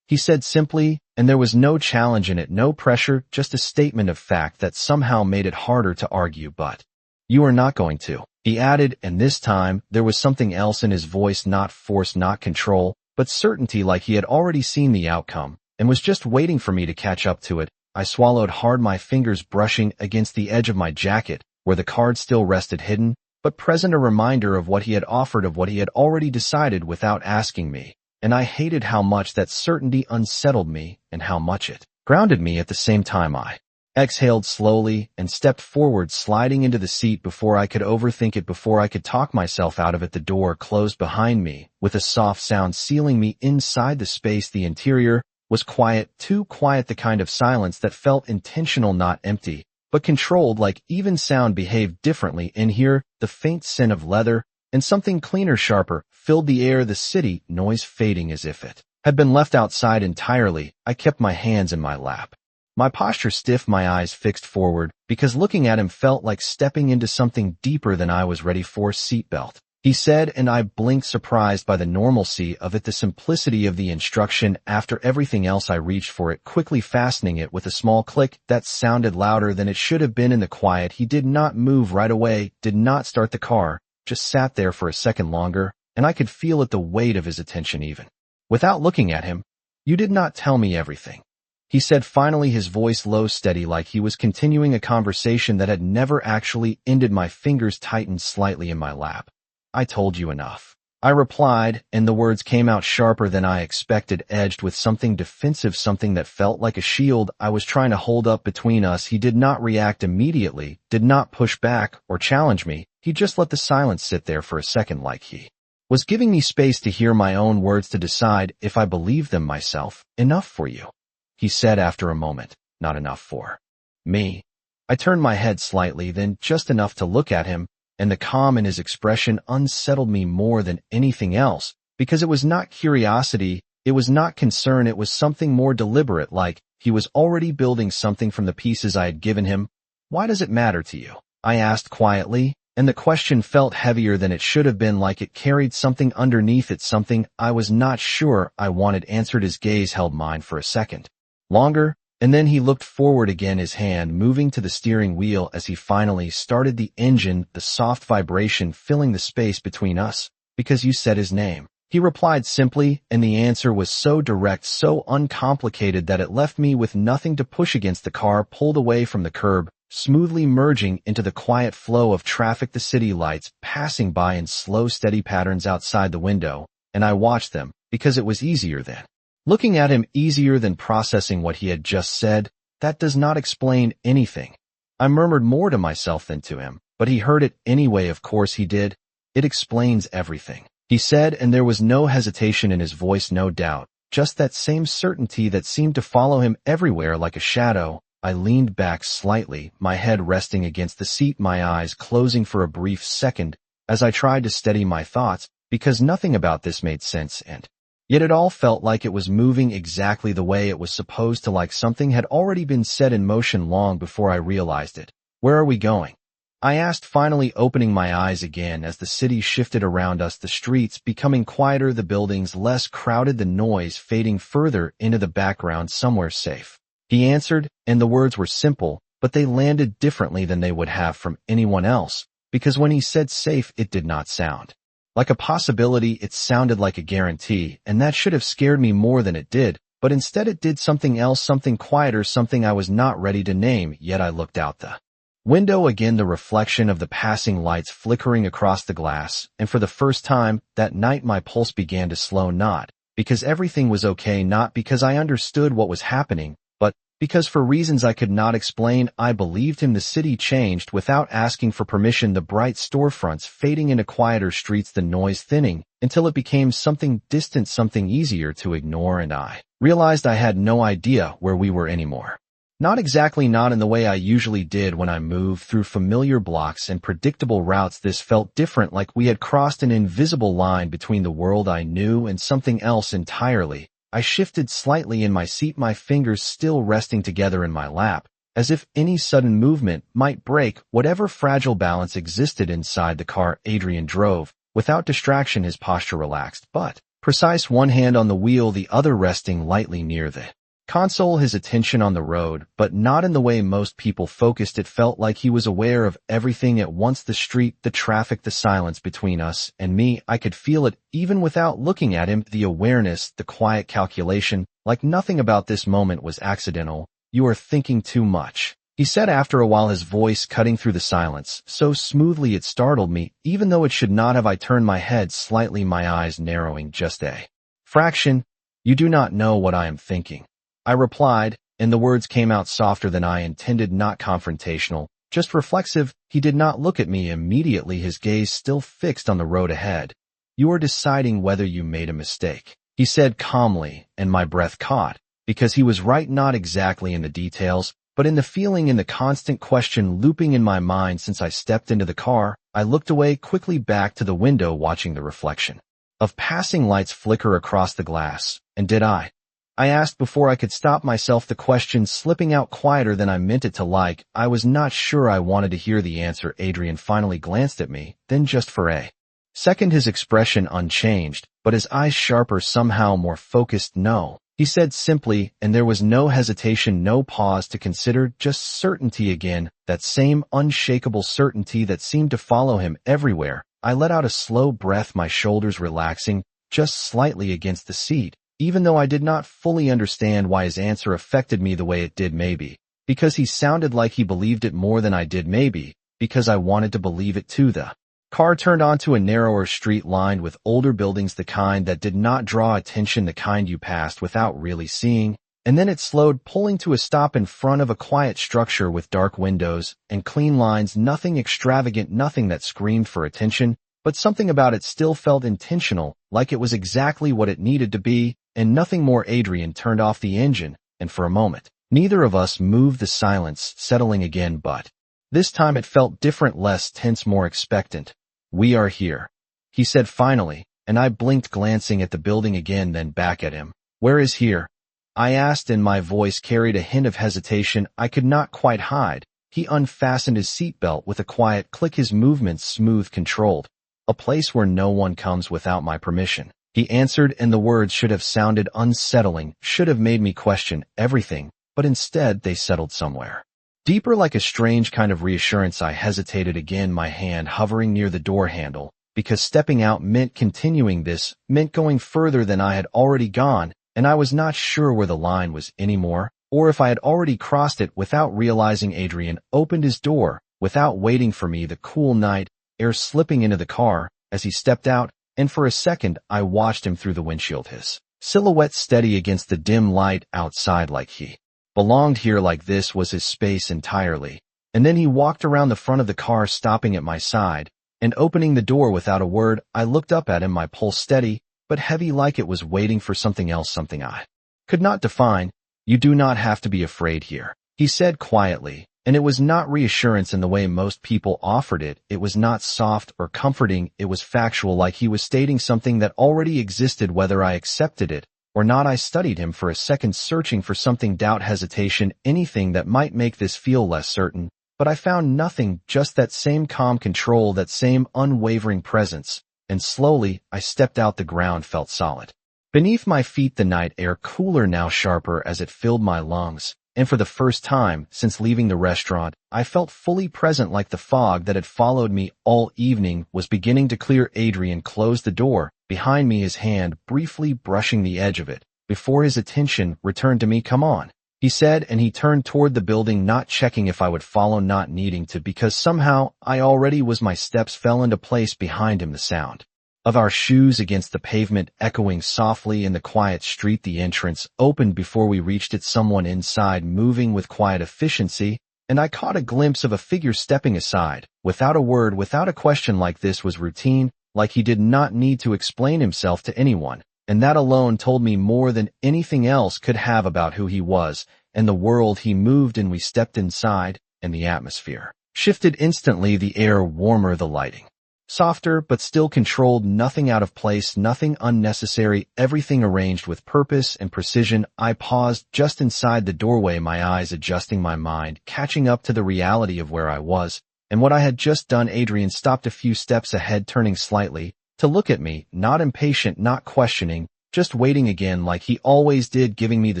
he said simply, and there was no challenge in it, no pressure, just a statement of fact that somehow made it harder to argue. But you are not going to, he added, and this time there was something else in his voice, not force, not control, but certainty, like he had already seen the outcome and was just waiting for me to catch up to it. I swallowed hard, my fingers brushing against the edge of my jacket, where the card still rested, hidden, but present, a reminder of what he had offered, of what he had already decided without asking me. And I hated how much that certainty unsettled me and how much it grounded me at the same time. I exhaled slowly and stepped forward, sliding into the seat before I could overthink it, before I could talk myself out of it. The door closed behind me, with a soft sound sealing me inside the space. The interior was quiet, too quiet, the kind of silence that felt intentional, not empty, but controlled, like even sound behaved differently in here. The faint scent of leather and something cleaner, sharper, filled the air, the city noise fading as if it had been left outside entirely. I kept my hands in my lap, my posture stiff, my eyes fixed forward, because looking at him felt like stepping into something deeper than I was ready for. Seatbelt, he said, and I blinked, surprised by the normalcy of it, the simplicity of the instruction. After everything else, I reached for it, quickly fastening it with a small click that sounded louder than it should have been in the quiet. He did not move right away, did not start the car, just sat there for a second longer, and I could feel it, the weight of his attention. Even without looking at him, you did not tell me everything, he said finally, his voice low, steady, like he was continuing a conversation that had never actually ended. My fingers tightened slightly in my lap. I told you enough. I replied, and the words came out sharper than I expected, edged with something defensive, something that felt like a shield I was trying to hold up between us. He did not react immediately, did not push back or challenge me. He just let the silence sit there for a second, like he was giving me space to hear my own words, to decide if I believed them myself. Enough for you, he said after a moment. Not enough for me. I turned my head slightly, then just enough to look at him, and the calm in his expression unsettled me more than anything else, because it was not curiosity, it was not concern, it was something more deliberate, like he was already building something from the pieces I had given him. Why does it matter to you? I asked quietly, and the question felt heavier than it should have been, like it carried something underneath it, something I was not sure I wanted answered. His gaze held mine for a second longer, and then he looked forward again, his hand moving to the steering wheel as he finally started the engine, the soft vibration filling the space between us. Because you said his name, he replied simply, and the answer was so direct, so uncomplicated that it left me with nothing to push against. The car pulled away from the curb, smoothly merging into the quiet flow of traffic, the city lights passing by in slow, steady patterns outside the window, and I watched them, because it was easier than looking at him, easier than processing what he had just said. That does not explain anything. I murmured more to myself than to him, but he heard it anyway. Of course he did. It explains everything, he said, and there was no hesitation in his voice, no doubt, just that same certainty that seemed to follow him everywhere like a shadow. I leaned back slightly, my head resting against the seat, my eyes closing for a brief second as I tried to steady my thoughts, because nothing about this made sense, and yet it all felt like it was moving exactly the way it was supposed to, like something had already been set in motion long before I realized it. Where are we going? I asked, finally opening my eyes again as the city shifted around us, the streets becoming quieter, the buildings less crowded, the noise fading further into the background. Somewhere safe, he answered, and the words were simple, but they landed differently than they would have from anyone else, because when he said safe, it did not sound like a possibility, it sounded like a guarantee, and that should have scared me more than it did, but instead it did something else, something quieter, something I was not ready to name. Yet I looked out the window again, the reflection of the passing lights flickering across the glass, and for the first time that night my pulse began to slow, not because everything was okay, not because I understood what was happening, but because for reasons I could not explain, I believed him. The city changed without asking for permission, the bright storefronts fading into quieter streets, the noise thinning until it became something distant, something easier to ignore, and I realized I had no idea where we were anymore. Not exactly, not in the way I usually did when I moved through familiar blocks and predictable routes. This felt different, like we had crossed an invisible line between the world I knew and something else entirely. I shifted slightly in my seat, my fingers still resting together in my lap, as if any sudden movement might break whatever fragile balance existed inside the car. Adrian drove without distraction, his posture relaxed but precise, one hand on the wheel, the other resting lightly near the console, his attention on the road, but not in the way most people focused. It felt like he was aware of everything at once, the street, the traffic, the silence between us and me. I could feel it even without looking at him, the awareness, the quiet calculation, like nothing about this moment was accidental. You are thinking too much, he said after a while, his voice cutting through the silence, so smoothly it startled me, even though it should not have. I turned my head slightly, my eyes narrowing just a fraction. You do not know what I am thinking, I replied, and the words came out softer than I intended, not confrontational, just reflexive. He did not look at me immediately, his gaze still fixed on the road ahead. You are deciding whether you made a mistake, he said calmly, and my breath caught, because he was right, not exactly in the details, but in the feeling, in the constant question looping in my mind since I stepped into the car. I looked away quickly, back to the window, watching the reflection of passing lights flicker across the glass. And did I asked before I could stop myself, the question slipping out quieter than I meant it to. Like I was not sure I wanted to hear the answer. Adrian finally glanced at me, then just for a second, his expression unchanged, but his eyes sharper, somehow more focused. No, he said simply, and there was no hesitation, no pause to consider, just certainty again, that same unshakable certainty that seemed to follow him everywhere. I let out a slow breath, my shoulders relaxing just slightly against the seat. Even though I did not fully understand why his answer affected me the way it did, maybe because he sounded like he believed it more than I did, maybe because I wanted to believe it too. The Car turned onto a narrower street lined with older buildings, the kind that did not draw attention, the kind you passed without really seeing, and then it slowed, pulling to a stop in front of a quiet structure with dark windows and clean lines, nothing extravagant, nothing that screamed for attention, but something about it still felt intentional, like it was exactly what it needed to be, and nothing more. Adrian turned off the engine, and for a moment, neither of us moved, the silence settling again, but this time it felt different, less tense, more expectant. "We are here," he said finally, and I blinked, glancing at the building again, then back at him. "Where is here?" I asked, and my voice carried a hint of hesitation I could not quite hide. He unfastened his seatbelt with a quiet click, his movements smooth, controlled. "A place where no one comes without my permission," he answered, and the words should have sounded unsettling, should have made me question everything, but instead they settled somewhere deeper, like a strange kind of reassurance. I hesitated again, my hand hovering near the door handle, because stepping out meant continuing. This meant going further than I had already gone, and I was not sure where the line was anymore, or if I had already crossed it without realizing. Adrian opened his door, without waiting for me, the cool night air slipping into the car as he stepped out, and for a second I watched him through the windshield, his silhouette steady against the dim light outside, like he belonged here, like this was his space entirely. And then he walked around the front of the car, stopping at my side and opening the door without a word. I looked up at him, my pulse steady but heavy, like it was waiting for something else, something I could not define. "You do not have to be afraid here," he said quietly, and it was not reassurance in the way most people offered it. It was not soft or comforting, it was factual, like he was stating something that already existed, whether I accepted it or not. I studied him for a second, searching for something, doubt, hesitation, anything that might make this feel less certain, but I found nothing, just that same calm control, that same unwavering presence. And slowly, I stepped out. The ground felt solid beneath my feet, the night air cooler, now sharper as it filled my lungs, and for the first time since leaving the restaurant, I felt fully present, like the fog that had followed me all evening was beginning to clear. Adrian closed the door behind me, his hand briefly brushing the edge of it, before his attention returned to me. "Come on," he said, and he turned toward the building, not checking if I would follow, not needing to, because somehow I already was. My steps fell into place behind him, the sound of our shoes against the pavement echoing softly in the quiet street. The entrance opened before we reached it, someone inside moving with quiet efficiency, and I caught a glimpse of a figure stepping aside, without a word, without a question. Like this was routine, like he did not need to explain himself to anyone, and that alone told me more than anything else could have about who he was and the world he moved in. We stepped inside, and the atmosphere shifted instantly, the air warmer, the lighting softer but still controlled, nothing out of place, nothing unnecessary, everything arranged with purpose and precision. I paused just inside the doorway, my eyes adjusting, my mind catching up to the reality of where I was and what I had just done. Adrian stopped a few steps ahead, turning slightly to look at me, not impatient, not questioning, just waiting again, like he always did, giving me the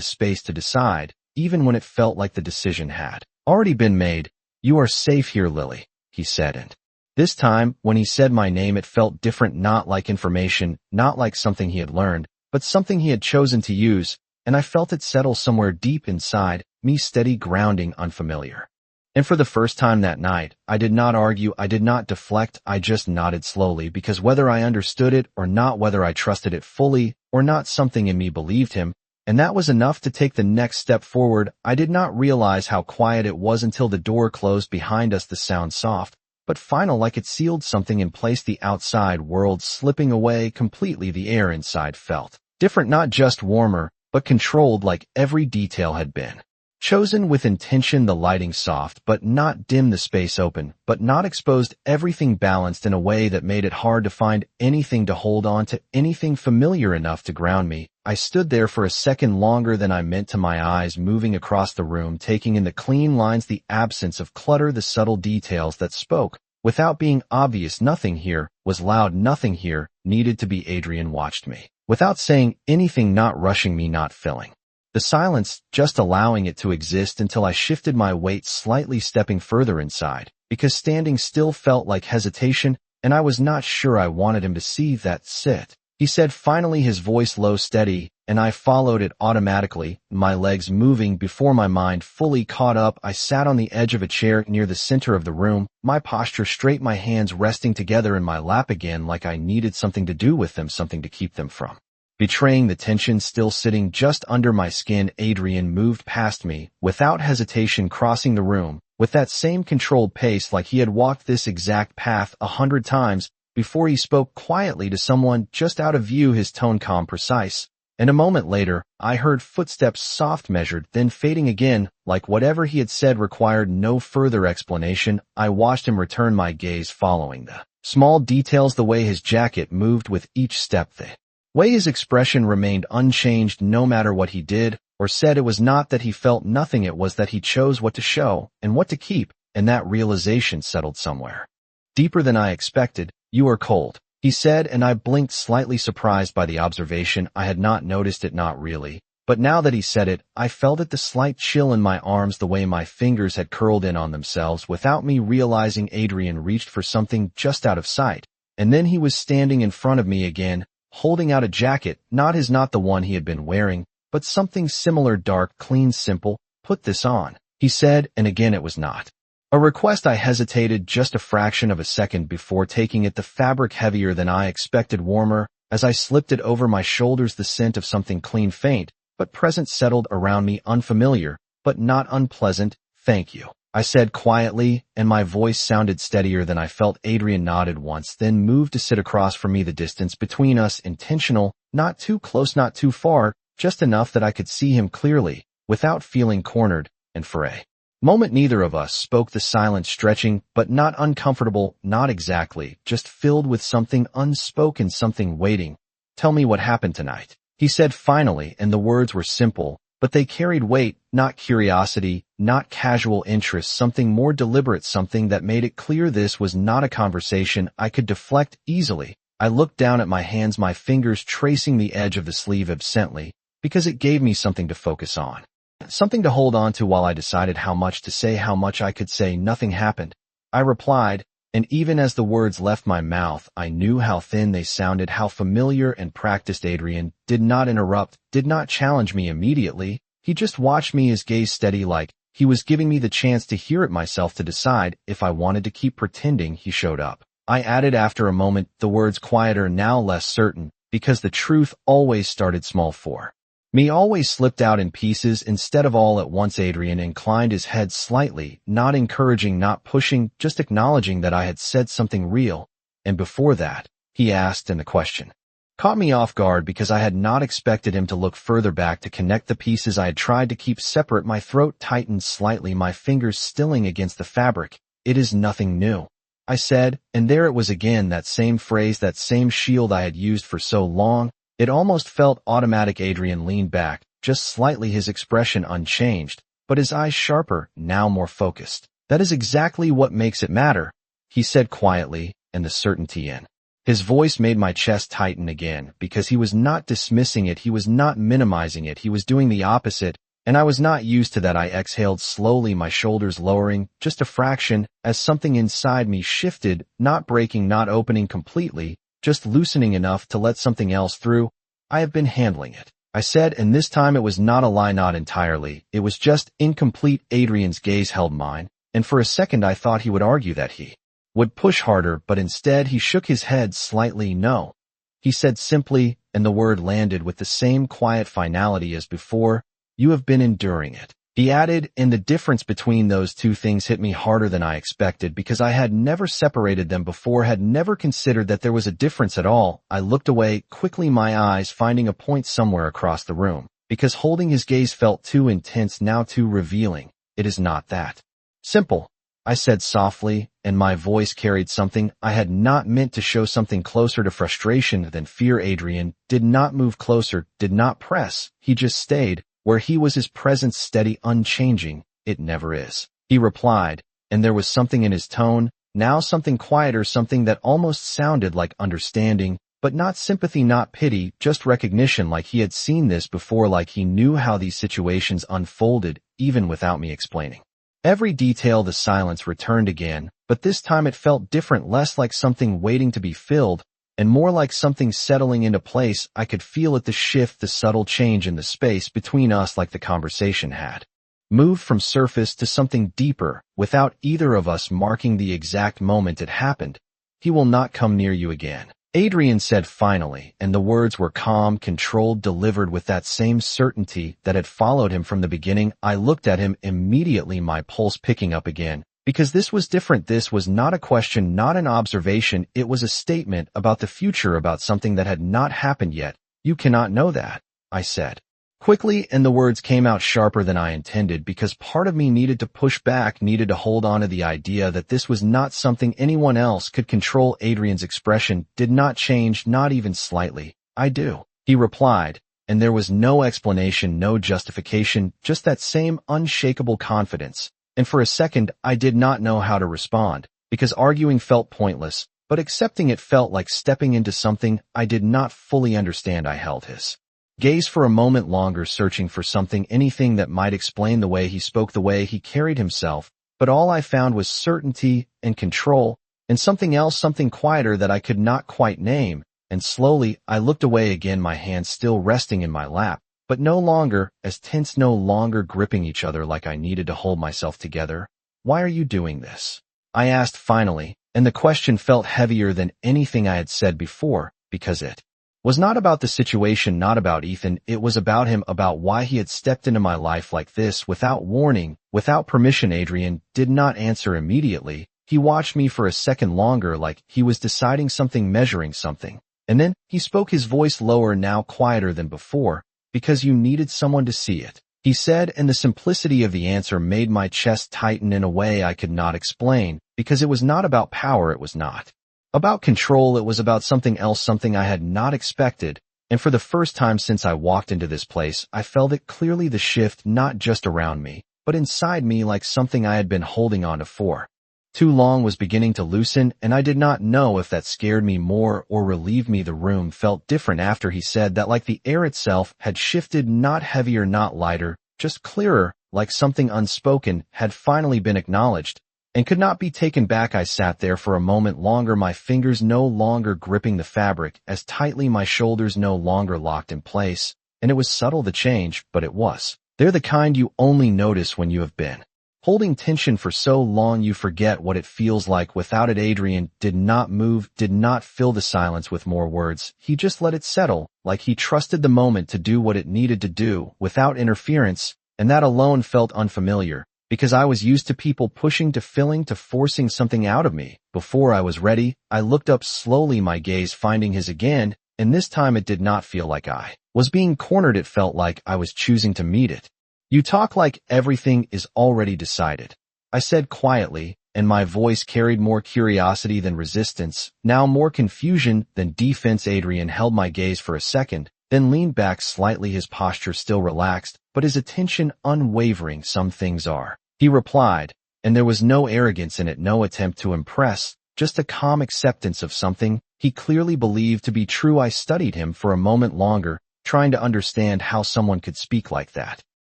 space to decide, even when it felt like the decision had already been made. "You are safe here, Lily," he said, and this time, when he said my name, it felt different, not like information, not like something he had learned, but something he had chosen to use, and I felt it settle somewhere deep inside me, steady, grounding, unfamiliar. And for the first time that night, I did not argue, I did not deflect, I just nodded slowly, because whether I understood it or not, whether I trusted it fully or not, something in me believed him, and that was enough to take the next step forward. I did not realize how quiet it was until the door closed behind us, the sound soft but final, like it sealed something in place, the outside world slipping away completely. The air inside felt different, not just warmer, but controlled, like every detail had been chosen with intention. The lighting soft but not dim, the space open but not exposed, everything balanced in a way that made it hard to find anything to hold on to, anything familiar enough to ground me. I stood there for a second, longer than I meant to, my eyes moving across the room, taking in the clean lines, the absence of clutter, the subtle details that spoke without being obvious. Nothing here was loud, nothing here needed to be. Adrian watched me without saying anything, not rushing me, not filling the silence, just allowing it to exist, until I shifted my weight slightly, stepping further inside, because standing still felt like hesitation, and I was not sure I wanted him to see that. "Sit," he said finally, his voice low steady, and I followed it automatically, my legs moving before my mind fully caught up. I sat on the edge of a chair near the center of the room, my posture straight, my hands resting together in my lap again like I needed something to do with them, something to keep them from betraying the tension still sitting just under my skin. Adrian moved past me, without hesitation, crossing the room, with that same controlled pace like he had walked this exact path 100 times before. He spoke quietly to someone just out of view, his tone calm, precise. And a moment later, I heard footsteps, soft, measured, then fading again, like whatever he had said required no further explanation. I watched him return my gaze, following the small details, the way his jacket moved with each step, the way his expression remained unchanged no matter what he did or said. It was not that he felt nothing, it was that he chose what to show and what to keep, and that realization settled somewhere deeper than I expected. "You are cold," he said, and I blinked, slightly surprised by the observation. I had not noticed it, not really, but now that he said it, I felt it, the slight chill in my arms, the way my fingers had curled in on themselves without me realizing. Adrian reached for something just out of sight, and then he was standing in front of me again, holding out a jacket, not the one he had been wearing, but something similar, dark, clean, simple. "Put this on," he said, and again it was not a request. I hesitated just a fraction of a second before taking it, the fabric heavier than I expected, warmer. As I slipped it over my shoulders, the scent of something clean, faint, but present, settled around me, unfamiliar, but not unpleasant. "Thank you," I said quietly, and my voice sounded steadier than I felt. Adrian nodded once, then moved to sit across from me, the distance between us intentional, not too close, not too far, just enough that I could see him clearly, without feeling cornered, and for a moment neither of us spoke, the silence stretching, but not uncomfortable, not exactly, just filled with something unspoken, something waiting. "Tell me what happened tonight," he said finally, and the words were simple, but they carried weight, not curiosity, not casual interest, something more deliberate, something that made it clear this was not a conversation I could deflect easily. I looked down at my hands, my fingers tracing the edge of the sleeve absently, because it gave me something to focus on, something to hold on to while I decided how much to say, how much I could say. "Nothing happened," I replied, and even as the words left my mouth, I knew how thin they sounded, how familiar and practiced. Adrian did not interrupt, did not challenge me immediately. He just watched me, his gaze steady, like he was giving me the chance to hear it myself, to decide if I wanted to keep pretending. He showed up, I added after a moment, the words quieter, now less certain, because the truth always started small for me, always slipped out in pieces instead of all at once. Adrian inclined his head slightly, not encouraging, not pushing, just acknowledging that I had said something real. "And before that?" he asked, and the question caught me off guard because I had not expected him to look further back to connect the pieces I had tried to keep separate. My throat tightened slightly, my fingers stilling against the fabric. "It is nothing new," I said, and there it was again, that same phrase, that same shield I had used for so long. It almost felt automatic. Adrian leaned back, just slightly, his expression unchanged, but his eyes sharper, now more focused. "That is exactly what makes it matter," he said quietly, and the certainty in his voice made my chest tighten again, because he was not dismissing it, he was not minimizing it, he was doing the opposite, and I was not used to that. I exhaled slowly, my shoulders lowering, just a fraction, as something inside me shifted, not breaking, not opening completely, just loosening enough to let something else through. "I have been handling it," I said, and this time it was not a lie, not entirely, it was just incomplete. Adrian's gaze held mine, and for a second I thought he would argue, that he would push harder, but instead he shook his head slightly. "No," he said simply, and the word landed with the same quiet finality as before. "You have been enduring it," he added, and the difference between those two things hit me harder than I expected, because I had never separated them before, had never considered that there was a difference at all. I looked away quickly, my eyes finding a point somewhere across the room, because holding his gaze felt too intense, now too revealing. "It is not that simple," I said softly, and my voice carried something I had not meant to show, something closer to frustration than fear. Adrian did not move closer, did not press, he just stayed where he was, his presence steady, unchanging. "It never is," he replied, and there was something in his tone, now something quieter, something that almost sounded like understanding, but not sympathy, not pity, just recognition, like he had seen this before, like he knew how these situations unfolded, even without me explaining every detail. The silence returned again, but this time it felt different, less like something waiting to be filled, and more like something settling into place. I could feel it, the shift, the subtle change in the space between us, like the conversation had moved from surface to something deeper, without either of us marking the exact moment it happened. "He will not come near you again," Adrian said finally, and the words were calm, controlled, delivered with that same certainty that had followed him from the beginning. I looked at him immediately, my pulse picking up again, because this was different. This was not a question, not an observation. It was a statement about the future, about something that had not happened yet. "You cannot know that," I said quickly, and the words came out sharper than I intended, because part of me needed to push back, needed to hold on to the idea that this was not something anyone else could control. Adrian's expression did not change, not even slightly. "I do," he replied, and there was no explanation, no justification, just that same unshakable confidence. And for a second, I did not know how to respond, because arguing felt pointless, but accepting it felt like stepping into something I did not fully understand. I held his gaze for a moment longer, searching for something, anything that might explain the way he spoke, the way he carried himself, but all I found was certainty and control, and something else, something quieter that I could not quite name. And slowly, I looked away again, my hands still resting in my lap, but no longer as tense, no longer gripping each other, like I needed to hold myself together. "Why are you doing this?" I asked finally, and the question felt heavier than anything I had said before, because it was not about the situation, not about Ethan. It was about him, about why he had stepped into my life like this, without warning, without permission. Adrian did not answer immediately. He watched me for a second longer, like he was deciding something, measuring something. And then he spoke, his voice lower, now quieter than before. "Because you needed someone to see it," he said, and the simplicity of the answer made my chest tighten in a way I could not explain, because it was not about power, it was not about control, it was about something else, something I had not expected. And for the first time since I walked into this place, I felt it clearly, the shift, not just around me, but inside me, like something I had been holding on to for too long was beginning to loosen, and I did not know if that scared me more or relieved me. The room felt different after he said that, like the air itself had shifted, not heavier, not lighter, just clearer, like something unspoken had finally been acknowledged and could not be taken back. I sat there for a moment longer, my fingers no longer gripping the fabric as tightly, my shoulders no longer locked in place, and it was subtle, the change, but it was. They're the kind you only notice when you have been holding tension for so long you forget what it feels like without it. Adrian did not move, did not fill the silence with more words. He just let it settle, like he trusted the moment to do what it needed to do, without interference, and that alone felt unfamiliar, because I was used to people pushing, to filling, to forcing something out of me. Before I was ready, I looked up slowly, my gaze finding his again, and this time it did not feel like I was being cornered. It felt like I was choosing to meet it. "You talk like everything is already decided," I said quietly, and my voice carried more curiosity than resistance, now more confusion than defense. Adrian held my gaze for a second, then leaned back slightly, his posture still relaxed, but his attention unwavering. "Some things are," he replied, and there was no arrogance in it, no attempt to impress, just a calm acceptance of something he clearly believed to be true. I studied him for a moment longer, trying to understand how someone could speak like that.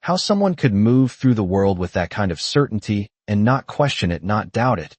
How someone could move through the world with that kind of certainty and not question it, not doubt it.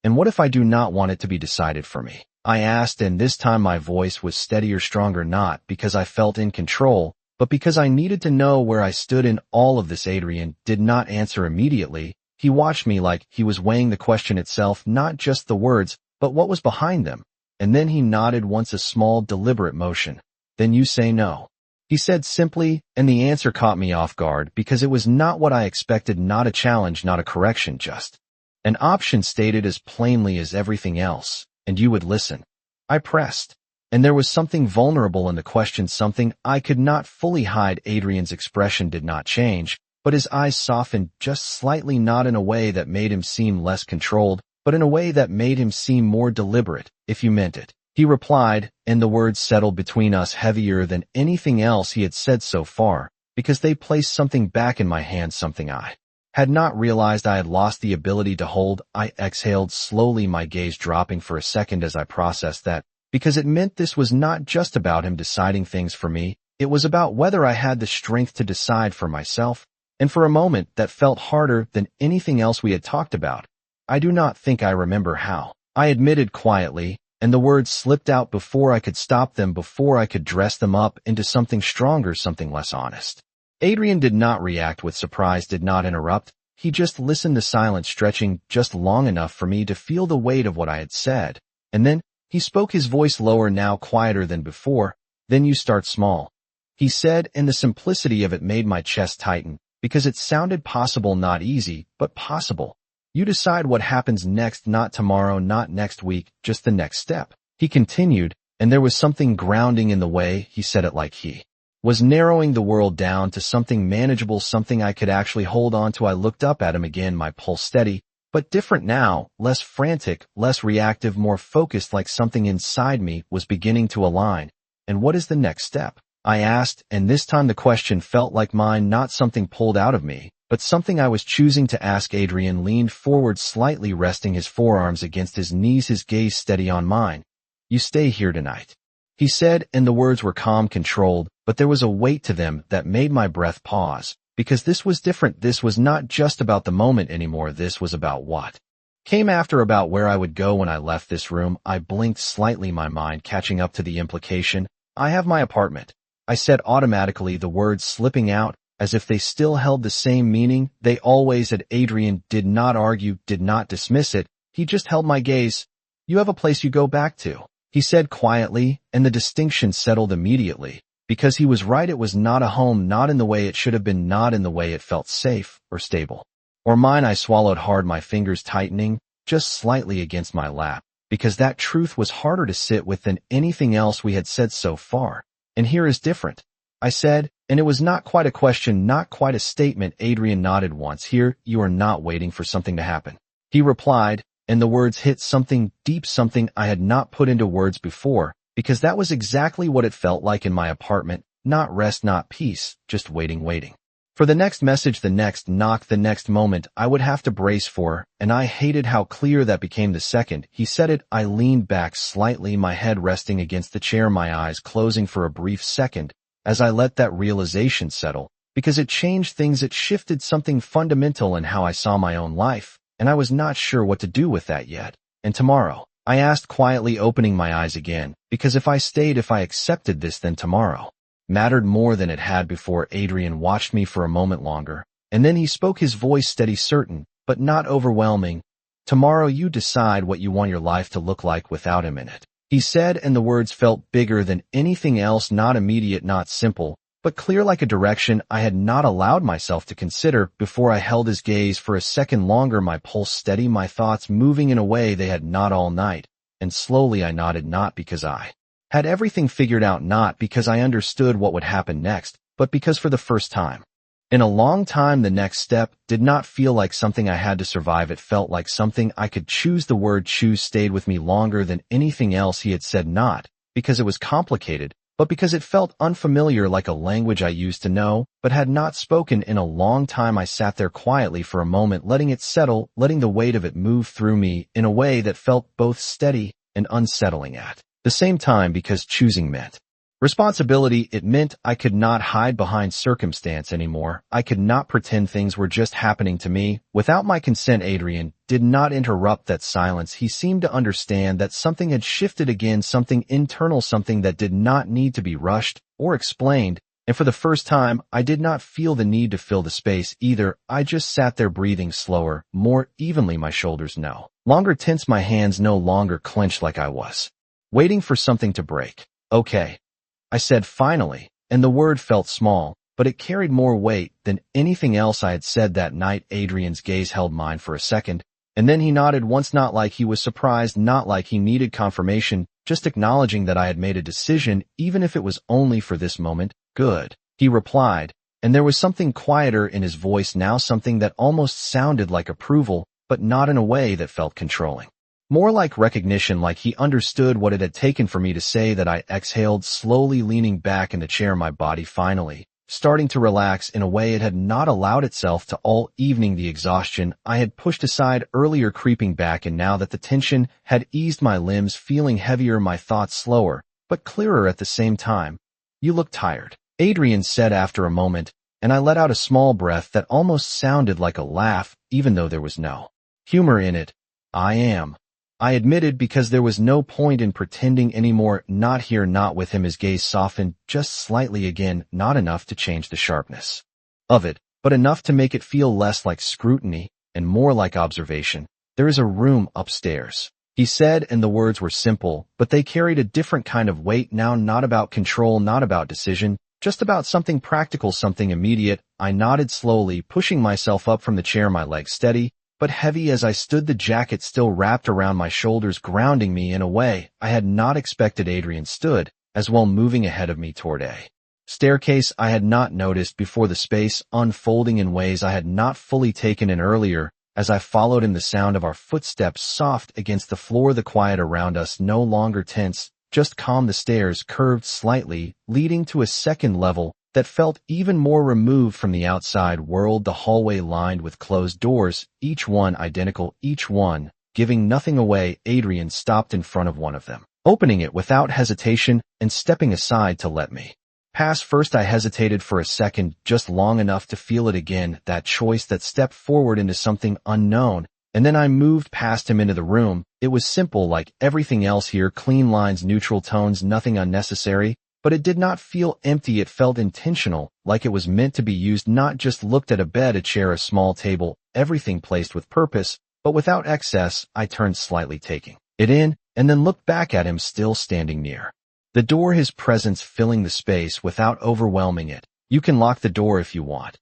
"And what if I do not want it to be decided for me?" I asked, and this time my voice was steadier, stronger, not because I felt in control, but because I needed to know where I stood in all of this. Adrian did not answer immediately. He watched me like he was weighing the question itself, not just the words, but what was behind them. And then he nodded once, a small, deliberate motion. "Then you say no," he said simply, and the answer caught me off guard, because it was not what I expected, not a challenge, not a correction, just an option stated as plainly as everything else. "And you would listen?" I pressed, and there was something vulnerable in the question, something I could not fully hide. Adrian's expression did not change, but his eyes softened just slightly, not in a way that made him seem less controlled, but in a way that made him seem more deliberate. "If you meant it," he replied, and the words settled between us heavier than anything else he had said so far, because they placed something back in my hand, something I had not realized I had lost the ability to hold. I exhaled slowly, my gaze dropping for a second as I processed that, because it meant this was not just about him deciding things for me, it was about whether I had the strength to decide for myself. And for a moment that felt harder than anything else we had talked about. "I do not think I remember how," I admitted quietly, and the words slipped out before I could stop them, before I could dress them up into something stronger, something less honest. Adrian did not react with surprise, did not interrupt. He just listened, the silence stretching just long enough for me to feel the weight of what I had said. And then he spoke, his voice lower, now quieter than before. "Then you start small," he said, and the simplicity of it made my chest tighten, because it sounded possible, not easy, but possible. "You decide what happens next, not tomorrow, not next week, just the next step," he continued, and there was something grounding in the way he said it, like he was narrowing the world down to something manageable, something I could actually hold on to. I looked up at him again, my pulse steady, but different now, less frantic, less reactive, more focused, like something inside me was beginning to align. "And what is the next step?" I asked, and this time the question felt like mine, not something pulled out of me, but something I was choosing to ask. Adrian leaned forward slightly, resting his forearms against his knees, his gaze steady on mine. "You stay here tonight," he said, and the words were calm, controlled, but there was a weight to them that made my breath pause, because this was different. This was not just about the moment anymore. This was about what came after, about where I would go when I left this room. I blinked slightly, my mind catching up to the implication. "I have my apartment," I said automatically, the words slipping out as if they still held the same meaning they always had. Adrian did not argue, did not dismiss it. He just held my gaze. "You have a place you go back to," he said quietly, and the distinction settled immediately, because he was right. It was not a home, not in the way it should have been, not in the way it felt safe or stable. Or mine. I swallowed hard, my fingers tightening just slightly against my lap, because that truth was harder to sit with than anything else we had said so far. "And here is different," I said, and it was not quite a question, not quite a statement. Adrian nodded once. "Here, you are not waiting for something to happen," he replied, and the words hit something deep, something I had not put into words before, because that was exactly what it felt like in my apartment. Not rest, not peace, just waiting, waiting for the next message, the next knock, the next moment I would have to brace for, and I hated how clear that became the second he said it. I leaned back slightly, my head resting against the chair, my eyes closing for a brief second as I let that realization settle, because it changed things. It shifted something fundamental in how I saw my own life, and I was not sure what to do with that yet. "And tomorrow?" I asked quietly, opening my eyes again, because if I stayed, if I accepted this, then tomorrow mattered more than it had before. Adrian watched me for a moment longer, and then he spoke, his voice steady, certain, but not overwhelming. "Tomorrow you decide what you want your life to look like without him in it," he said, and the words felt bigger than anything else, not immediate, not simple, but clear, like a direction I had not allowed myself to consider before. I held his gaze for a second longer, my pulse steady, my thoughts moving in a way they had not all night, and slowly I nodded, not because I had everything figured out, not because I understood what would happen next, but because for the first time in a long time, the next step did not feel like something I had to survive. It felt like something I could choose. The word choose stayed with me longer than anything else he had said, not because it was complicated, but because it felt unfamiliar, like a language I used to know, but had not spoken in a long time. I sat there quietly for a moment, letting it settle, letting the weight of it move through me in a way that felt both steady and unsettling at the same time, because choosing meant responsibility. It meant I could not hide behind circumstance anymore. I could not pretend things were just happening to me without my consent. Adrian did not interrupt that silence. He seemed to understand that something had shifted again, something internal, something that did not need to be rushed or explained. And for the first time, I did not feel the need to fill the space either. I just sat there, breathing slower, more evenly, my shoulders no longer tense, my hands no longer clenched, like I was waiting for something to break. "Okay," I said finally, and the word felt small, but it carried more weight than anything else I had said that night. Adrian's gaze held mine for a second, and then he nodded once, not like he was surprised, not like he needed confirmation, just acknowledging that I had made a decision, even if it was only for this moment. "Good," he replied, and there was something quieter in his voice now, something that almost sounded like approval, but not in a way that felt controlling. More like recognition, like he understood what it had taken for me to say that. I exhaled, slowly leaning back in the chair, my body finally starting to relax in a way it had not allowed itself to all evening. The exhaustion I had pushed aside earlier creeping back, and now that the tension had eased, my limbs feeling heavier, my thoughts slower, but clearer at the same time. "You look tired," Adrian said after a moment, and I let out a small breath that almost sounded like a laugh, even though there was no humor in it. "I am," I admitted, because there was no point in pretending anymore. Not here, not with him. His gaze softened just slightly again, not enough to change the sharpness of it, but enough to make it feel less like scrutiny and more like observation. There is a room upstairs, he said, and the words were simple, but they carried a different kind of weight now, not about control, not about decision, just about something practical, something immediate. I nodded slowly, pushing myself up from the chair, my legs steady but heavy as I stood, the jacket still wrapped around my shoulders, grounding me in a way I had not expected. Adrian stood, as well, moving ahead of me toward a staircase I had not noticed before, the space unfolding in ways I had not fully taken in earlier. As I followed him, the sound of our footsteps soft against the floor, the quiet around us no longer tense, just calm. The stairs curved slightly, leading to a second level that felt even more removed from the outside world, the hallway lined with closed doors, each one identical, each one giving nothing away. Adrian stopped in front of one of them, opening it without hesitation and stepping aside to let me pass first. I hesitated for a second, just long enough to feel it again, that choice, that step forward into something unknown, and then I moved past him into the room. It was simple, like everything else here, clean lines, neutral tones, nothing unnecessary. But it did not feel empty. It felt intentional, like it was meant to be used. Not just looked at a bed, a chair, a small table, everything placed with purpose, but without excess. I turned slightly, taking it in, and then looked back at him, still standing near the door, his presence filling the space without overwhelming it. You can lock the door if you want,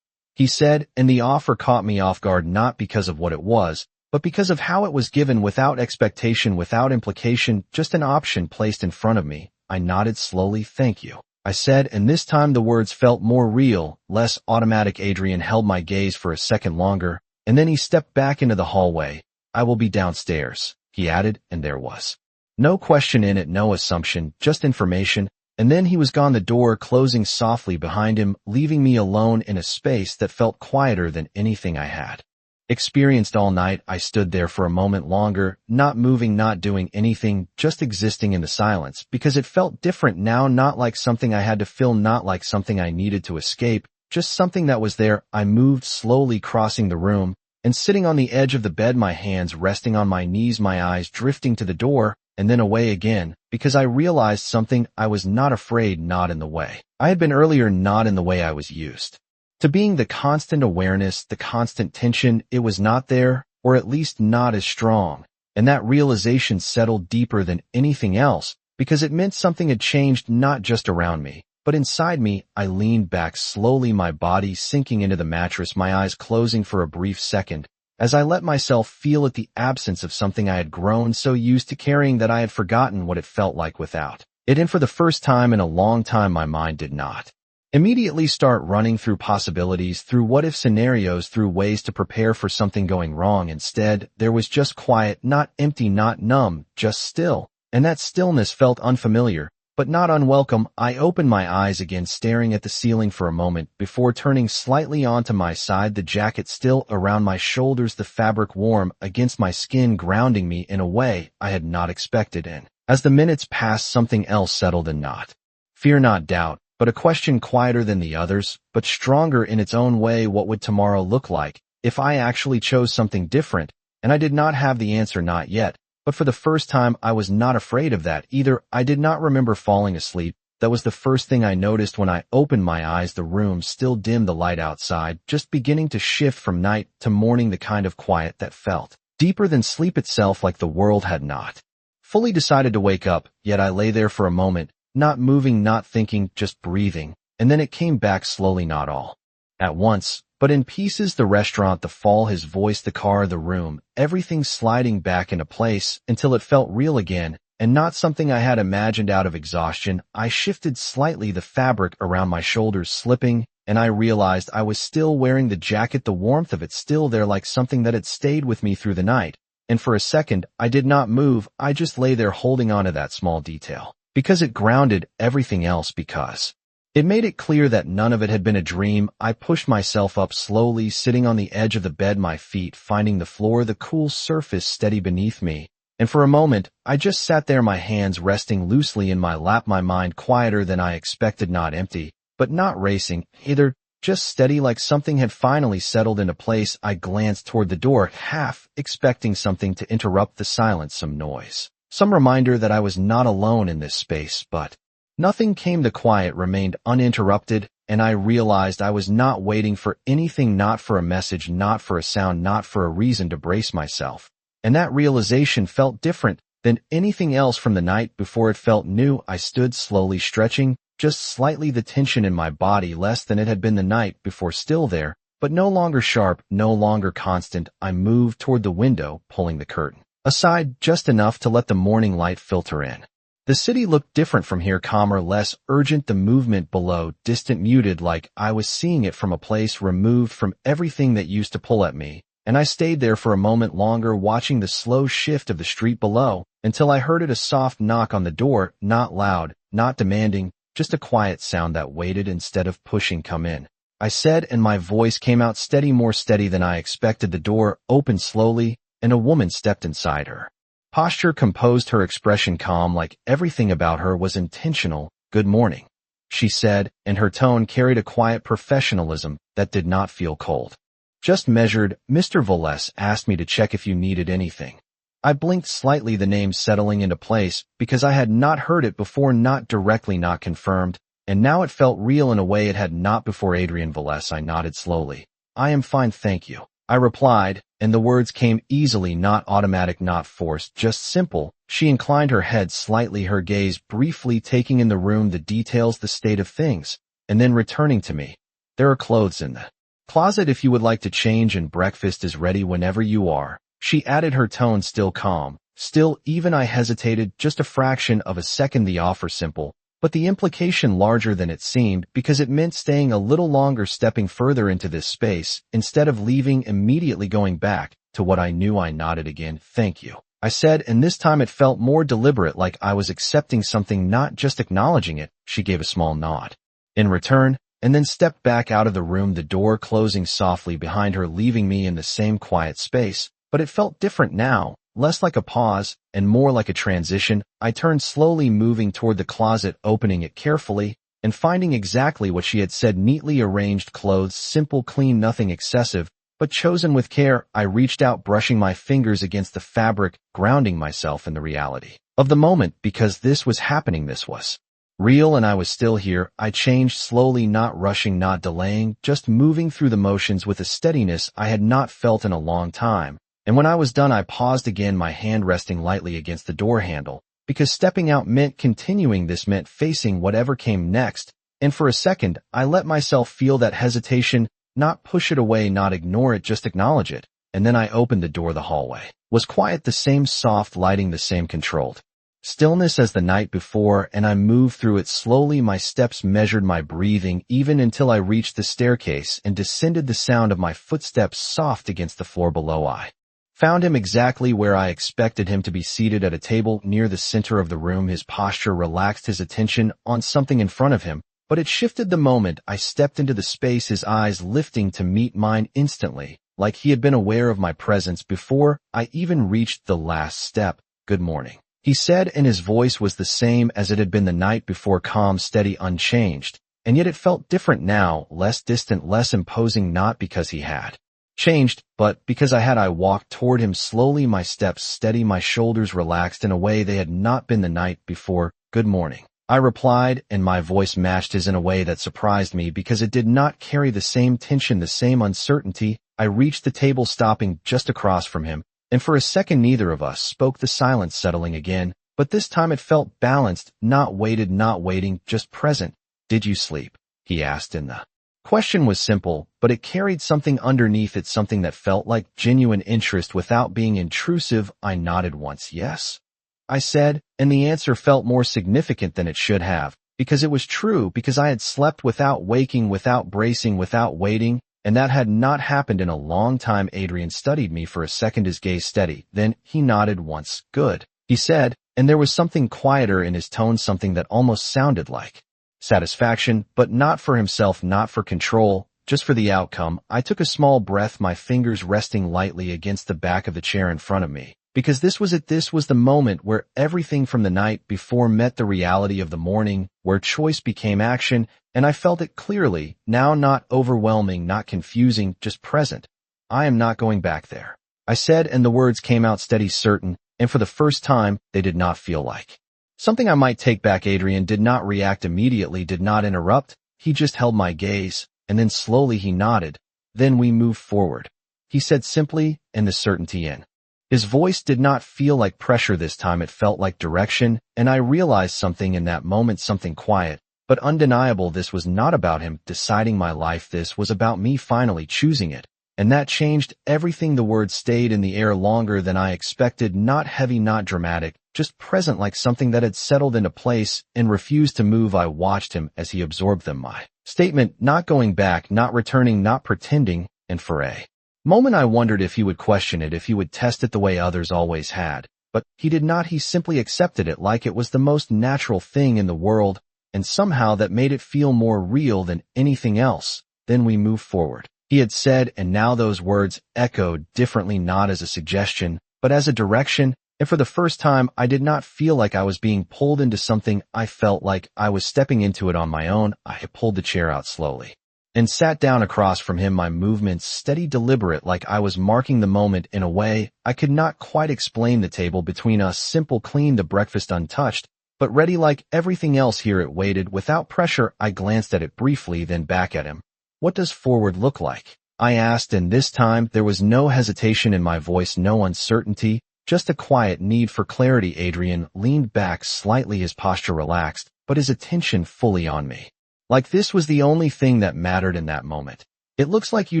he said, and the offer caught me off guard, not because of what it was, but because of how it was given, without expectation, without implication, just an option placed in front of me. I nodded slowly. Thank you, I said, and this time the words felt more real, less automatic. Adrian held my gaze for a second longer, and then he stepped back into the hallway. I will be downstairs, he added, and there was no question in it, no assumption, just information, and then he was gone, the door closing softly behind him, leaving me alone in a space that felt quieter than anything I had experienced all night. I stood there for a moment longer, not moving, not doing anything, just existing in the silence, because it felt different now, not like something I had to fill, not like something I needed to escape, just something that was there. I moved slowly, crossing the room, and sitting on the edge of the bed, my hands resting on my knees, my eyes drifting to the door, and then away again, because I realized something. I was not afraid, not in the way I had been earlier, not in the way I was used to being. The constant awareness, the constant tension, it was not there, or at least not as strong, and that realization settled deeper than anything else, because it meant something had changed, not just around me, but inside me. I leaned back slowly, my body sinking into the mattress, my eyes closing for a brief second, as I let myself feel it, the absence of something I had grown so used to carrying that I had forgotten what it felt like without it, and for the first time in a long time, my mind did not immediately start running through possibilities, through what-if scenarios, through ways to prepare for something going wrong. Instead, there was just quiet, not empty, not numb, just still, and that stillness felt unfamiliar, but not unwelcome. I opened my eyes again, staring at the ceiling for a moment, before turning slightly onto my side, the jacket still around my shoulders, the fabric warm against my skin, grounding me in a way I had not expected. And as the minutes passed, something else settled in, not fear, not doubt, but a question, quieter than the others, but stronger in its own way. What would tomorrow look like if I actually chose something different? And I did not have the answer, not yet, but for the first time I was not afraid of that either. I did not remember falling asleep. That was the first thing I noticed when I opened my eyes. The room still dim, the light outside just beginning to shift from night to morning, the kind of quiet that felt deeper than sleep itself, like the world had not fully decided to wake up. Yet I lay there for a moment, not moving, not thinking, just breathing, and then it came back slowly, not all at once, but in pieces. The restaurant, the fall, his voice, the car, the room, everything sliding back into place until it felt real again, and not something I had imagined out of exhaustion. I shifted slightly, the fabric around my shoulders slipping, and I realized I was still wearing the jacket, the warmth of it still there, like something that had stayed with me through the night. And for a second, I did not move. I just lay there holding on to that small detail, because it grounded everything else, because it made it clear that none of it had been a dream. I pushed myself up slowly, sitting on the edge of the bed, my feet finding the floor, the cool surface steady beneath me. And for a moment, I just sat there, my hands resting loosely in my lap, my mind quieter than I expected, not empty, but not racing either, just steady like something had finally settled into place. I glanced toward the door, half expecting something to interrupt the silence, some noise, some reminder that I was not alone in this space, but nothing came. The quiet remained uninterrupted, and I realized I was not waiting for anything, not for a message, not for a sound, not for a reason to brace myself. And that realization felt different than anything else from the night before. It felt new. I stood slowly, stretching just slightly, the tension in my body less than it had been the night before, still there, but no longer sharp, no longer constant. I moved toward the window, pulling the curtain aside just enough to let the morning light filter in. The city looked different from here, calmer, less urgent, the movement below distant, muted, like I was seeing it from a place removed from everything that used to pull at me. And I stayed there for a moment longer, watching the slow shift of the street below, until I heard it, a soft knock on the door, not loud, not demanding, just a quiet sound that waited instead of pushing. "Come in," I said, and my voice came out steady, more steady than I expected. The door opened slowly, and a woman stepped inside. Her posture composed, her expression calm, like everything about her was intentional. "Good morning," she said, and her tone carried a quiet professionalism that did not feel cold, just measured. "Mr. Voles asked me to check if you needed anything." I blinked slightly, the name settling into place, because I had not heard it before, not directly, not confirmed, and now it felt real in a way it had not before. "Adrian Voles." I nodded slowly. "I am fine, thank you," I replied, and the words came easily, not automatic, not forced, just simple. She inclined her head slightly, her gaze briefly taking in the room, the details, the state of things, and then returning to me. "There are clothes in the closet if you would like to change, and breakfast is ready whenever you are," she added, her tone still calm. Still, even I hesitated just a fraction of a second, the offer simple, but the implication larger than it seemed, because it meant staying a little longer, stepping further into this space, instead of leaving immediately, going back to what I knew. I nodded again. "Thank you," I said, and this time it felt more deliberate, like I was accepting something, not just acknowledging it. She gave a small nod in return, and then stepped back out of the room, the door closing softly behind her, leaving me in the same quiet space. But it felt different now, less like a pause and more like a transition. I turned slowly, moving toward the closet, opening it carefully, and finding exactly what she had said, neatly arranged clothes, simple, clean, nothing excessive, but chosen with care. I reached out, brushing my fingers against the fabric, grounding myself in the reality of the moment, because this was happening, this was real, and I was still here. I changed slowly, not rushing, not delaying, just moving through the motions with a steadiness I had not felt in a long time. And when I was done, I paused again, my hand resting lightly against the door handle, because stepping out meant continuing. This meant facing whatever came next, and for a second, I let myself feel that hesitation, not push it away, not ignore it, just acknowledge it. And then I opened the door. The hallway was quiet, the same soft lighting, the same controlled stillness as the night before, and I moved through it slowly, my steps measured, my breathing even, until I reached the staircase and descended, the sound of my footsteps soft against the floor below. I found him exactly where I expected him to be, seated at a table near the center of the room, his posture relaxed, his attention on something in front of him. But it shifted the moment I stepped into the space, his eyes lifting to meet mine instantly, like he had been aware of my presence before I even reached the last step. "Good morning," he said, and his voice was the same as it had been the night before, calm, steady, unchanged. And yet it felt different now, less distant, less imposing, not because he had changed, but because I had. I walked toward him slowly, my steps steady, my shoulders relaxed in a way they had not been the night before. "Good morning," I replied, and my voice matched his in a way that surprised me, because it did not carry the same tension, the same uncertainty. I reached the table, stopping just across from him, and for a second neither of us spoke, the silence settling again, but this time it felt balanced, not weighted, not waiting, just present. "Did you sleep?" he asked, and the question was simple, but it carried something underneath it, something that felt like genuine interest without being intrusive. I nodded once. "Yes," I said, and the answer felt more significant than it should have, because it was true, because I had slept without waking, without bracing, without waiting, and that had not happened in a long time. Adrian studied me for a second, his gaze steady. Then he nodded once. "Good," he said, and there was something quieter in his tone, something that almost sounded like satisfaction, but not for himself, not for control, just for the outcome. I took a small breath, my fingers resting lightly against the back of the chair in front of me, Because this was it. This was the moment where everything from the night before met the reality of the morning, where choice became action, and I felt it clearly, now not overwhelming, not confusing, just present. I am not going back there, I said, and the words came out steady, certain, and for the first time, they did not feel like something I might take back. Adrian did not react immediately, did not interrupt. He just held my gaze, and then slowly he nodded. Then we moved forward, he said simply, and the certainty in his voice did not feel like pressure this time. It felt like direction, and I realized something in that moment, something quiet, but undeniable. This was not about him deciding my life. This was about me finally choosing it. And that changed everything. The words stayed in the air longer than I expected, not heavy, not dramatic, just present, like something that had settled into place and refused to move. I watched him as he absorbed them. My statement, not going back, not returning, not pretending, and for a moment I wondered if he would question it, if he would test it the way others always had. But he did not. He simply accepted it like it was the most natural thing in the world, and somehow that made it feel more real than anything else. Then we moved forward, he had said, and now those words echoed differently, not as a suggestion, but as a direction, and for the first time I did not feel like I was being pulled into something. I felt like I was stepping into it on my own. I pulled the chair out slowly and sat down across from him, my movements steady, deliberate, like I was marking the moment in a way I could not quite explain. The table between us, simple, clean, the breakfast untouched, but ready like everything else here. It waited without pressure. I glanced at it briefly, then back at him. What does forward look like? I asked, and this time there was no hesitation in my voice, no uncertainty, just a quiet need for clarity. Adrian leaned back slightly, his posture relaxed, but his attention fully on me. Like this was the only thing that mattered in that moment. It looks like you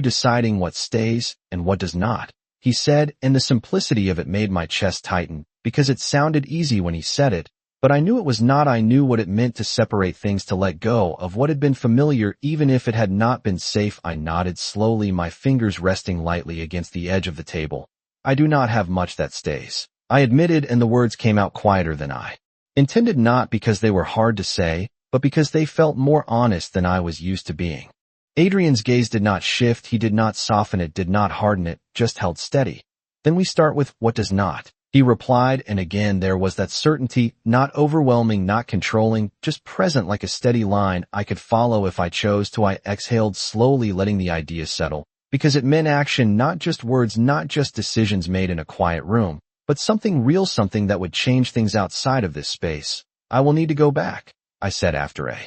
deciding what stays and what does not, he said, and the simplicity of it made my chest tighten, because it sounded easy when he said it, but I knew it was not. I knew what it meant to separate things, to let go of what had been familiar, even if it had not been safe. I nodded slowly, my fingers resting lightly against the edge of the table. I do not have much that stays, I admitted, and the words came out quieter than I intended, not because they were hard to say, but because they felt more honest than I was used to being. Adrian's gaze did not shift, he did not soften it, did not harden it, just held steady. Then we start with what does not, he replied, and again there was that certainty, not overwhelming, not controlling, just present, like a steady line I could follow if I chose to. I exhaled slowly, letting the idea settle, because it meant action, not just words, not just decisions made in a quiet room, but something real, something that would change things outside of this space. I will need to go back, I said after a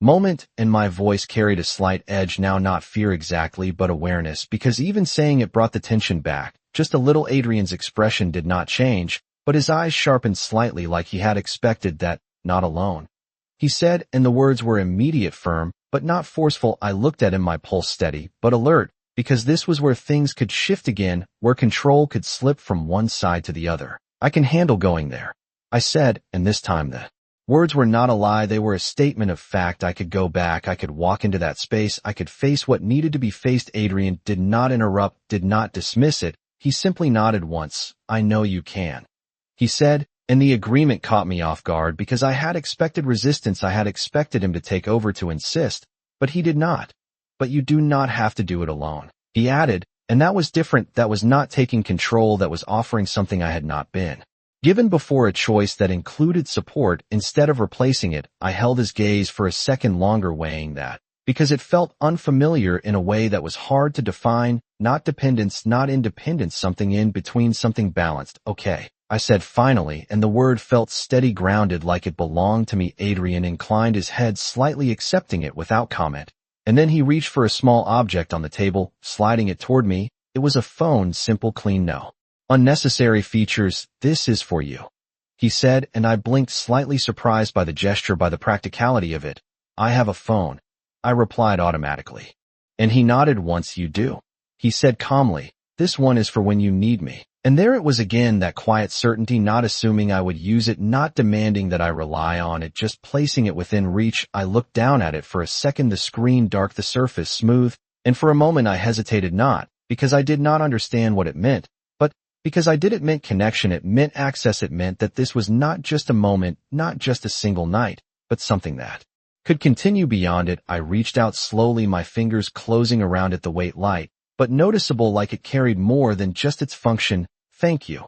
moment, and my voice carried a slight edge, now not fear exactly, but awareness, because even saying it brought the tension back, just a little. Adrian's expression did not change, but his eyes sharpened slightly, like he had expected that. Not alone, he said, and the words were immediate, firm, but not forceful. I looked at him, my pulse steady, but alert, because this was where things could shift again, where control could slip from one side to the other. I can handle going there, I said, and this time the words were not a lie, they were a statement of fact. I could go back, I could walk into that space, I could face what needed to be faced. Adrian did not interrupt, did not dismiss it. He simply nodded once. I know you can, he said, and the agreement caught me off guard, because I had expected resistance. I had expected him to take over, to insist, but he did not. But you do not have to do it alone, he added, and that was different. That was not taking control, that was offering something I had not been given before, a choice that included support instead of replacing it. I held his gaze for a second longer, weighing that, because it felt unfamiliar in a way that was hard to define, not dependence, not independence, something in between, something balanced. Okay, I said finally, and the word felt steady, grounded, like it belonged to me. Adrian inclined his head slightly, accepting it without comment, and then he reached for a small object on the table, sliding it toward me. It was a phone, simple, clean, no unnecessary features. This is for you, he said, and I blinked, slightly surprised by the gesture, by the practicality of it. I have a phone, I replied automatically. And he nodded. Once you do, he said calmly, this one is for when you need me. And there it was again, that quiet certainty, not assuming I would use it, not demanding that I rely on it, just placing it within reach. I looked down at it for a second, the screen dark, the surface smooth, and for a moment I hesitated, not because I did not understand what it meant, but because I did. It meant connection, it meant access, it meant that this was not just a moment, not just a single night, but something that could continue beyond it. I reached out slowly, my fingers closing around it, the weight light, but noticeable, like it carried more than just its function. Thank you,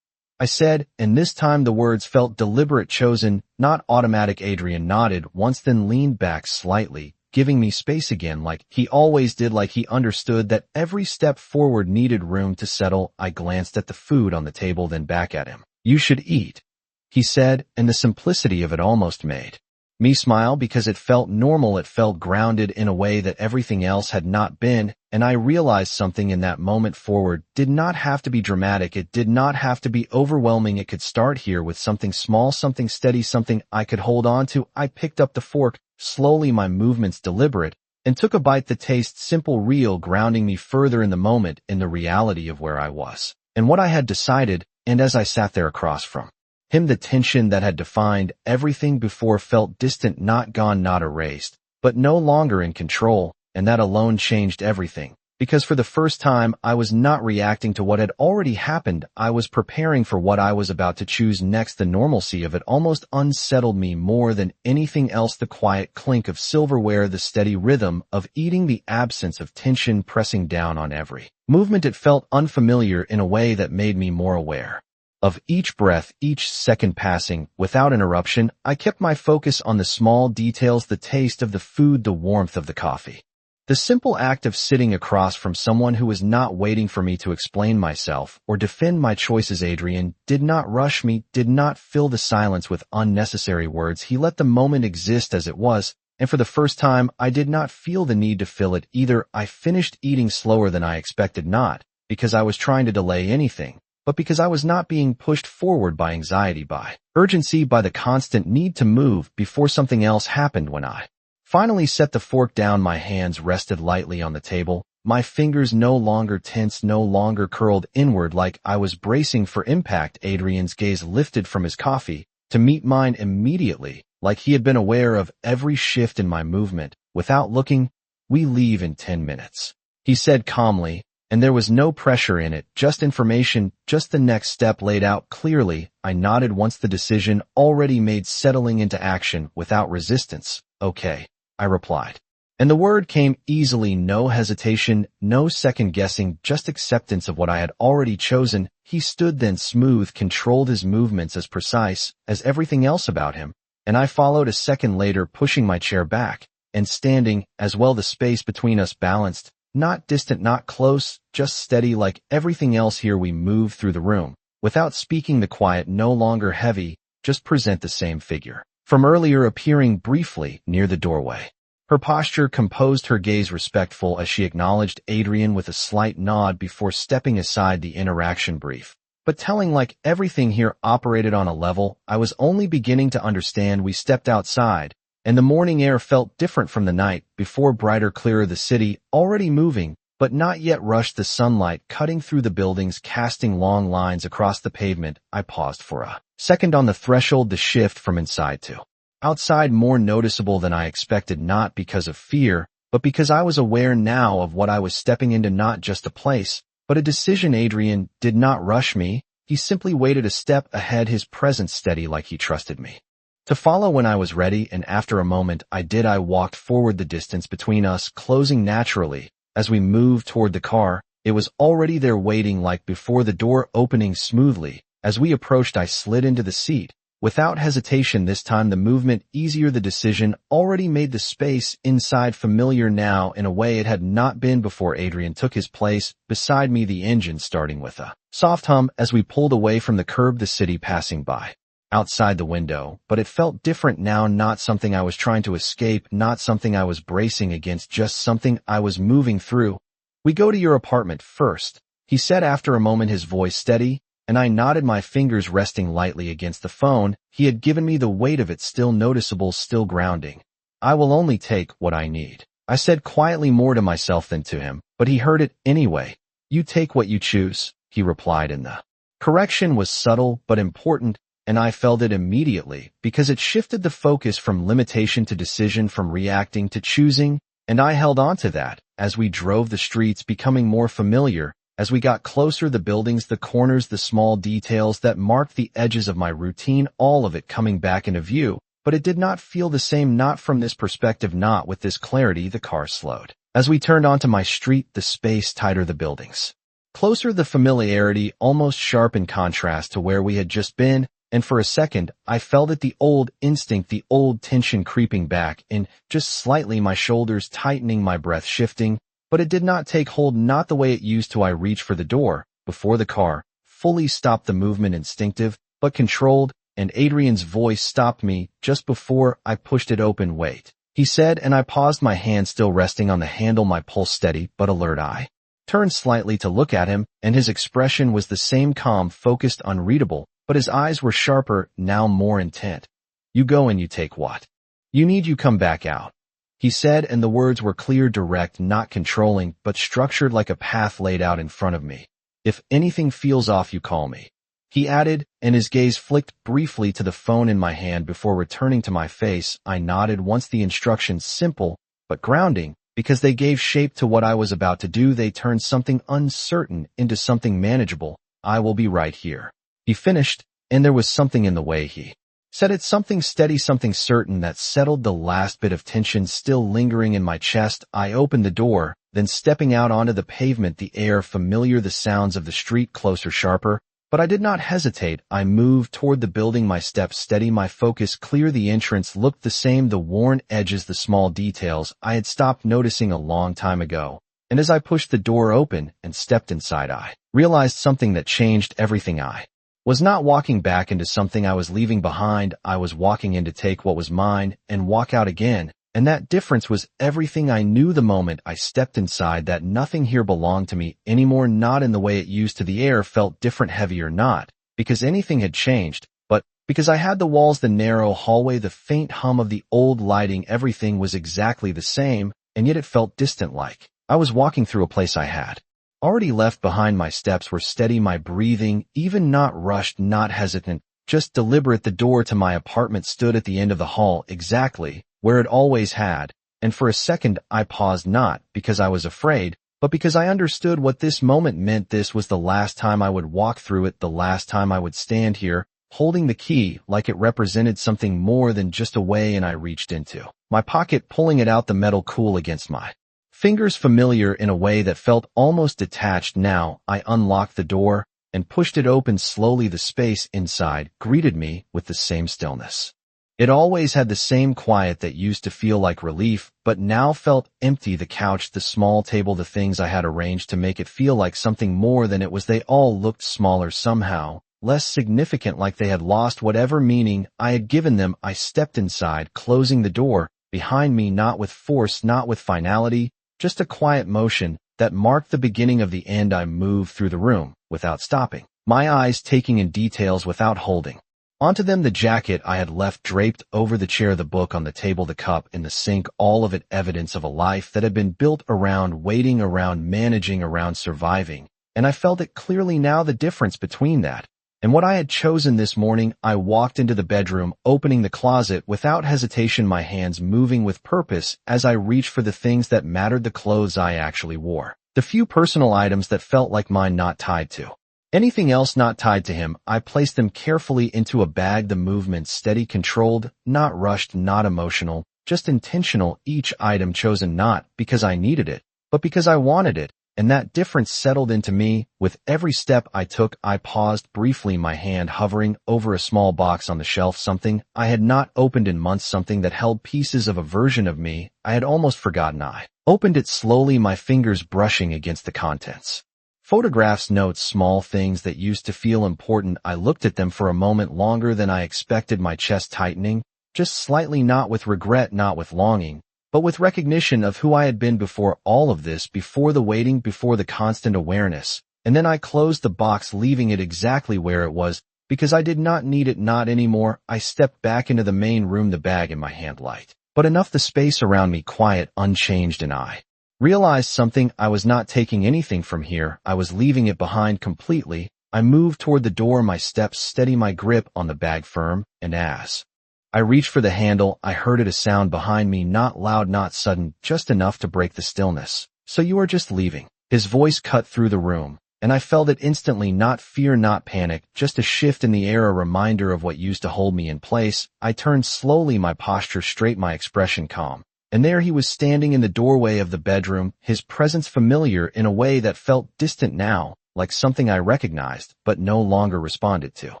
I said, and this time the words felt deliberate, chosen, not automatic. Adrian nodded once, then leaned back slightly, giving me space again like he always did, like he understood that every step forward needed room to settle. I glanced at the food on the table, then back at him. "You should eat," he said, and the simplicity of it almost made me smile because it felt normal. It felt grounded in a way that everything else had not been, and I realized something in that moment. Forward did not have to be dramatic. It did not have to be overwhelming. It could start here with something small, something steady, something I could hold on to. I picked up the fork, slowly, my movements deliberate, and took a bite. The taste simple, real, grounding me further in the moment, in the reality of where I was and what I had decided. And as I sat there across from him, the tension that had defined everything before felt distant, not gone, not erased, but no longer in control, and that alone changed everything. Because for the first time, I was not reacting to what had already happened. I was preparing for what I was about to choose next. The normalcy of it almost unsettled me more than anything else. The quiet clink of silverware, the steady rhythm of eating, the absence of tension pressing down on every movement. It felt unfamiliar in a way that made me more aware of each breath, each second passing without interruption. I kept my focus on the small details, the taste of the food, the warmth of the coffee, the simple act of sitting across from someone who was not waiting for me to explain myself or defend my choices. Adrian did not rush me, did not fill the silence with unnecessary words. He let the moment exist as it was, and for the first time, I did not feel the need to fill it either. I finished eating slower than I expected, not because I was trying to delay anything, but because I was not being pushed forward by anxiety, by urgency, by the constant need to move before something else happened. When I finally set the fork down, my hands rested lightly on the table, my fingers no longer tense, no longer curled inward like I was bracing for impact. Adrian's gaze lifted from his coffee to meet mine immediately, like he had been aware of every shift in my movement. Without looking, "We leave in 10 minutes, he said calmly, and there was no pressure in it, just information, just the next step laid out clearly. I nodded once, the decision already made, settling into action without resistance. "Okay," I replied. And the word came easily, no hesitation, no second guessing, just acceptance of what I had already chosen. He stood then, smooth, controlled, his movements as precise as everything else about him, and I followed a second later, pushing my chair back and standing as well, the space between us balanced, not distant, not close, just steady like everything else here. We moved through the room without speaking, the quiet no longer heavy, just present, the same figure from earlier appearing briefly near the doorway. Her posture composed, her gaze respectful as she acknowledged Adrian with a slight nod before stepping aside. The interaction brief but telling, like everything here operated on a level I was only beginning to understand. We stepped outside, and the morning air felt different from the night before, brighter, clearer, the city already moving, but not yet rushed, the sunlight cutting through the buildings, casting long lines across the pavement. I paused for a second on the threshold, the shift from inside to outside more noticeable than I expected, not because of fear, but because I was aware now of what I was stepping into, not just a place, but a decision. Adrian did not rush me, he simply waited a step ahead, his presence steady like he trusted me to follow when I was ready, and after a moment I did. I walked forward, the distance between us closing naturally. As we moved toward the car, it was already there waiting, like before, the door opening smoothly. As we approached, I slid into the seat, without hesitation this time, the movement easier, the decision already made, the space inside familiar now in a way it had not been before. Adrian took his place beside me, the engine starting with a soft hum as we pulled away from the curb, the city passing by outside the window, but it felt different now, not something I was trying to escape, not something I was bracing against, just something I was moving through. "We go to your apartment first," he said after a moment, his voice steady, and I nodded, my fingers resting lightly against the phone. He had given me the weight of it, still noticeable, still grounding. "I will only take what I need," I said quietly, more to myself than to him, but he heard it anyway. "You take what you choose," he replied, and the correction was subtle but important, and I felt it immediately because it shifted the focus from limitation to decision, from reacting to choosing, and I held on to that as we drove, the streets becoming more familiar. As we got closer, the buildings, the corners, the small details that marked the edges of my routine, all of it coming back into view, but it did not feel the same, not from this perspective, not with this clarity. The car slowed as we turned onto my street, the space tighter, the buildings Closer, the familiarity almost sharp in contrast to where we had just been, and for a second, I felt it, the old instinct, the old tension creeping back, and just slightly my shoulders tightening, my breath shifting, but it did not take hold, not the way it used to. I reached for the door, before the car fully stopped the movement, instinctive, but controlled, and Adrian's voice stopped me just before I pushed it open. "Wait," he said, and I paused, my hand still resting on the handle, my pulse steady but alert. I turned slightly to look at him, and his expression was the same, calm, focused, unreadable, but his eyes were sharper, now more intent. "You go and you take what you need, you come back out," he said, and the words were clear, direct, not controlling, but structured like a path laid out in front of me. "If anything feels off, you call me," he added, and his gaze flicked briefly to the phone in my hand before returning to my face. I nodded. Once the instructions, simple but grounding, because they gave shape to what I was about to do. They turned something uncertain into something manageable. "I will be right here," he finished, and there was something in the way he said it, something steady, something certain, that settled the last bit of tension still lingering in my chest. I opened the door, then stepping out onto the pavement, the air familiar, the sounds of the street closer, sharper, but I did not hesitate. I moved toward the building, my steps steady, my focus clear. The entrance looked the same, the worn edges, the small details I had stopped noticing a long time ago. And as I pushed the door open and stepped inside, I realized something that changed everything. I was not walking back into something I was leaving behind. I was walking in to take what was mine and walk out again. And that difference was everything. I knew the moment I stepped inside that nothing here belonged to me anymore, not in the way it used to. The air felt different, heavier, not because anything had changed, but because I had the walls, the narrow hallway, the faint hum of the old lighting. Everything was exactly the same, and yet it felt distant, like I was walking through a place I had already left behind. My steps were steady, my breathing even not rushed, not hesitant, just deliberate. The door to my apartment stood at the end of the hall, exactly where it always had, and for a second I paused, not because I was afraid, but because I understood what this moment meant. This was the last time I would walk through it, the last time I would stand here, holding the key like it represented something more than just a way. And I reached into my pocket, pulling it out, the metal cool against my fingers, familiar in a way that felt almost detached. Now I unlocked the door and pushed it open slowly. The space inside greeted me with the same stillness. It always had, the same quiet that used to feel like relief, but now felt empty. The couch, the small table, the things I had arranged to make it feel like something more than it was, they all looked smaller, somehow less significant, like they had lost whatever meaning I had given them. I stepped inside, closing the door behind me, not with force, not with finality, just a quiet motion that marked the beginning of the end. I moved through the room without stopping, my eyes taking in details without holding onto them. The jacket I had left draped over the chair, the book on the table, the cup in the sink, all of it evidence of a life that had been built around waiting, around managing, around surviving. And I felt it clearly now, the difference between that and what I had chosen this morning. I walked into the bedroom, opening the closet without hesitation, my hands moving with purpose as I reached for the things that mattered, the clothes I actually wore, the few personal items that felt like mine, not tied to anything else, not tied to him. I placed them carefully into a bag, the movement steady, controlled, not rushed, not emotional, just intentional. Each item chosen not because I needed it, but because I wanted it. And that difference settled into me with every step I took. I paused briefly, my hand hovering over a small box on the shelf, something I had not opened in months, something that held pieces of a version of me I had almost forgotten. I opened it slowly, my fingers brushing against the contents. Photographs, notes, small things that used to feel important. I looked at them for a moment, longer than I expected, my chest tightening, just slightly, not with regret, not with longing, but with recognition of who I had been before all of this, before the waiting, before the constant awareness. And then I closed the box, leaving it exactly where it was, because I did not need it, not anymore. I stepped back into the main room, the bag in my hand, light, but enough, the space around me quiet, unchanged, and I realized something. I was not taking anything from here. I was leaving it behind completely. I moved toward the door, my steps steady, my grip on the bag firm, and as I reached for the handle, I heard it, a sound behind me, not loud, not sudden, just enough to break the stillness. "So you are just leaving?" His voice cut through the room, and I felt it instantly, not fear, not panic, just a shift in the air, a reminder of what used to hold me in place. I turned slowly, my posture straight, my expression calm. And there he was, standing in the doorway of the bedroom, his presence familiar in a way that felt distant now, like something I recognized but no longer responded to.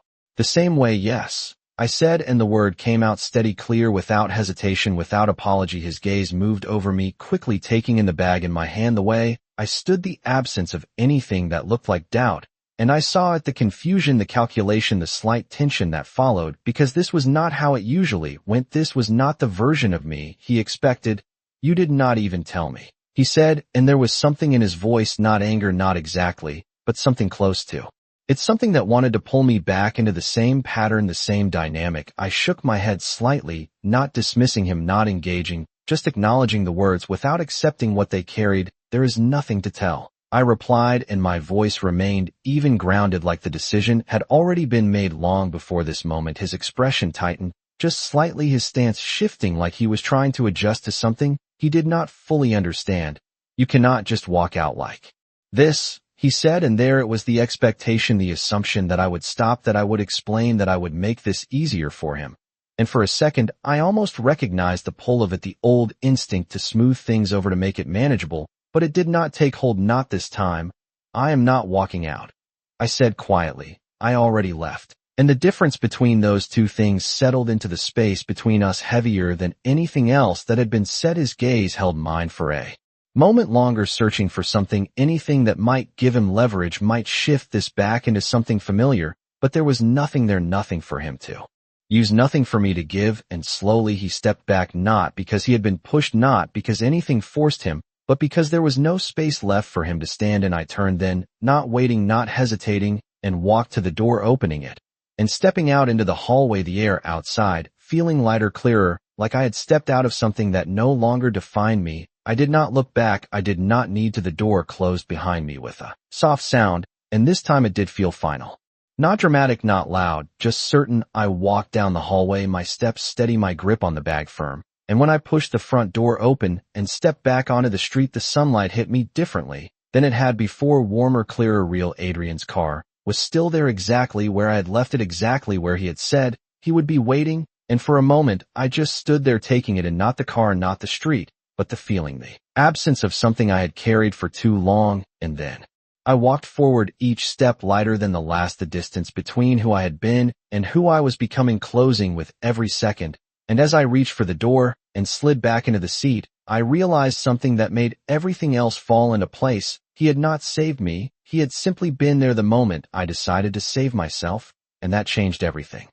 The same way, yes, I said, and the word came out steady, clear, without hesitation, without apology. His gaze moved over me, quickly taking in the bag in my hand. The way I stood, the absence of anything that looked like doubt, and I saw it, the confusion, the calculation, the slight tension that followed, because this was not how it usually went. This was not the version of me he expected. "You did not even tell me," he said, and there was something in his voice, not anger, not exactly, but something close to. It's something that wanted to pull me back into the same pattern, the same dynamic. I shook my head slightly, not dismissing him, not engaging, just acknowledging the words without accepting what they carried. "There is nothing to tell," I replied, and my voice remained even, grounded, like the decision had already been made long before this moment. His expression tightened, just slightly, his stance shifting, like he was trying to adjust to something he did not fully understand. "You cannot just walk out like this," he said, and there it was, the expectation, the assumption that I would stop, that I would explain, that I would make this easier for him. And for a second, I almost recognized the pull of it, the old instinct to smooth things over, to make it manageable, but it did not take hold, not this time. "I am not walking out," I said quietly. "I already left." And the difference between those two things settled into the space between us, heavier than anything else that had been said. His gaze held mine for a moment longer, searching for something, anything that might give him leverage, might shift this back into something familiar, but there was nothing there, nothing for him to use, nothing for me to give. And slowly he stepped back, not because he had been pushed, not because anything forced him, but because there was no space left for him to stand. And I turned then, not waiting, not hesitating, and walked to the door, opening it and stepping out into the hallway, the air outside feeling lighter, clearer, like I had stepped out of something that no longer defined me. I did not look back. I did not need to. The door closed behind me with a soft sound, and this time it did feel final. Not dramatic, not loud, just certain. I walked down the hallway, my steps steady, my grip on the bag firm, and when I pushed the front door open and stepped back onto the street, the sunlight hit me differently than it had before, warmer, clearer, real. Adrian's car was still there, exactly where I had left it, exactly where he had said he would be waiting, and for a moment I just stood there, taking it in, not the car, not the street, but the feeling, the absence of something I had carried for too long. And then I walked forward, each step lighter than the last, the distance between who I had been and who I was becoming closing with every second. And as I reached for the door and slid back into the seat, I realized something that made everything else fall into place. He had not saved me, he had simply been there the moment I decided to save myself, and that changed everything.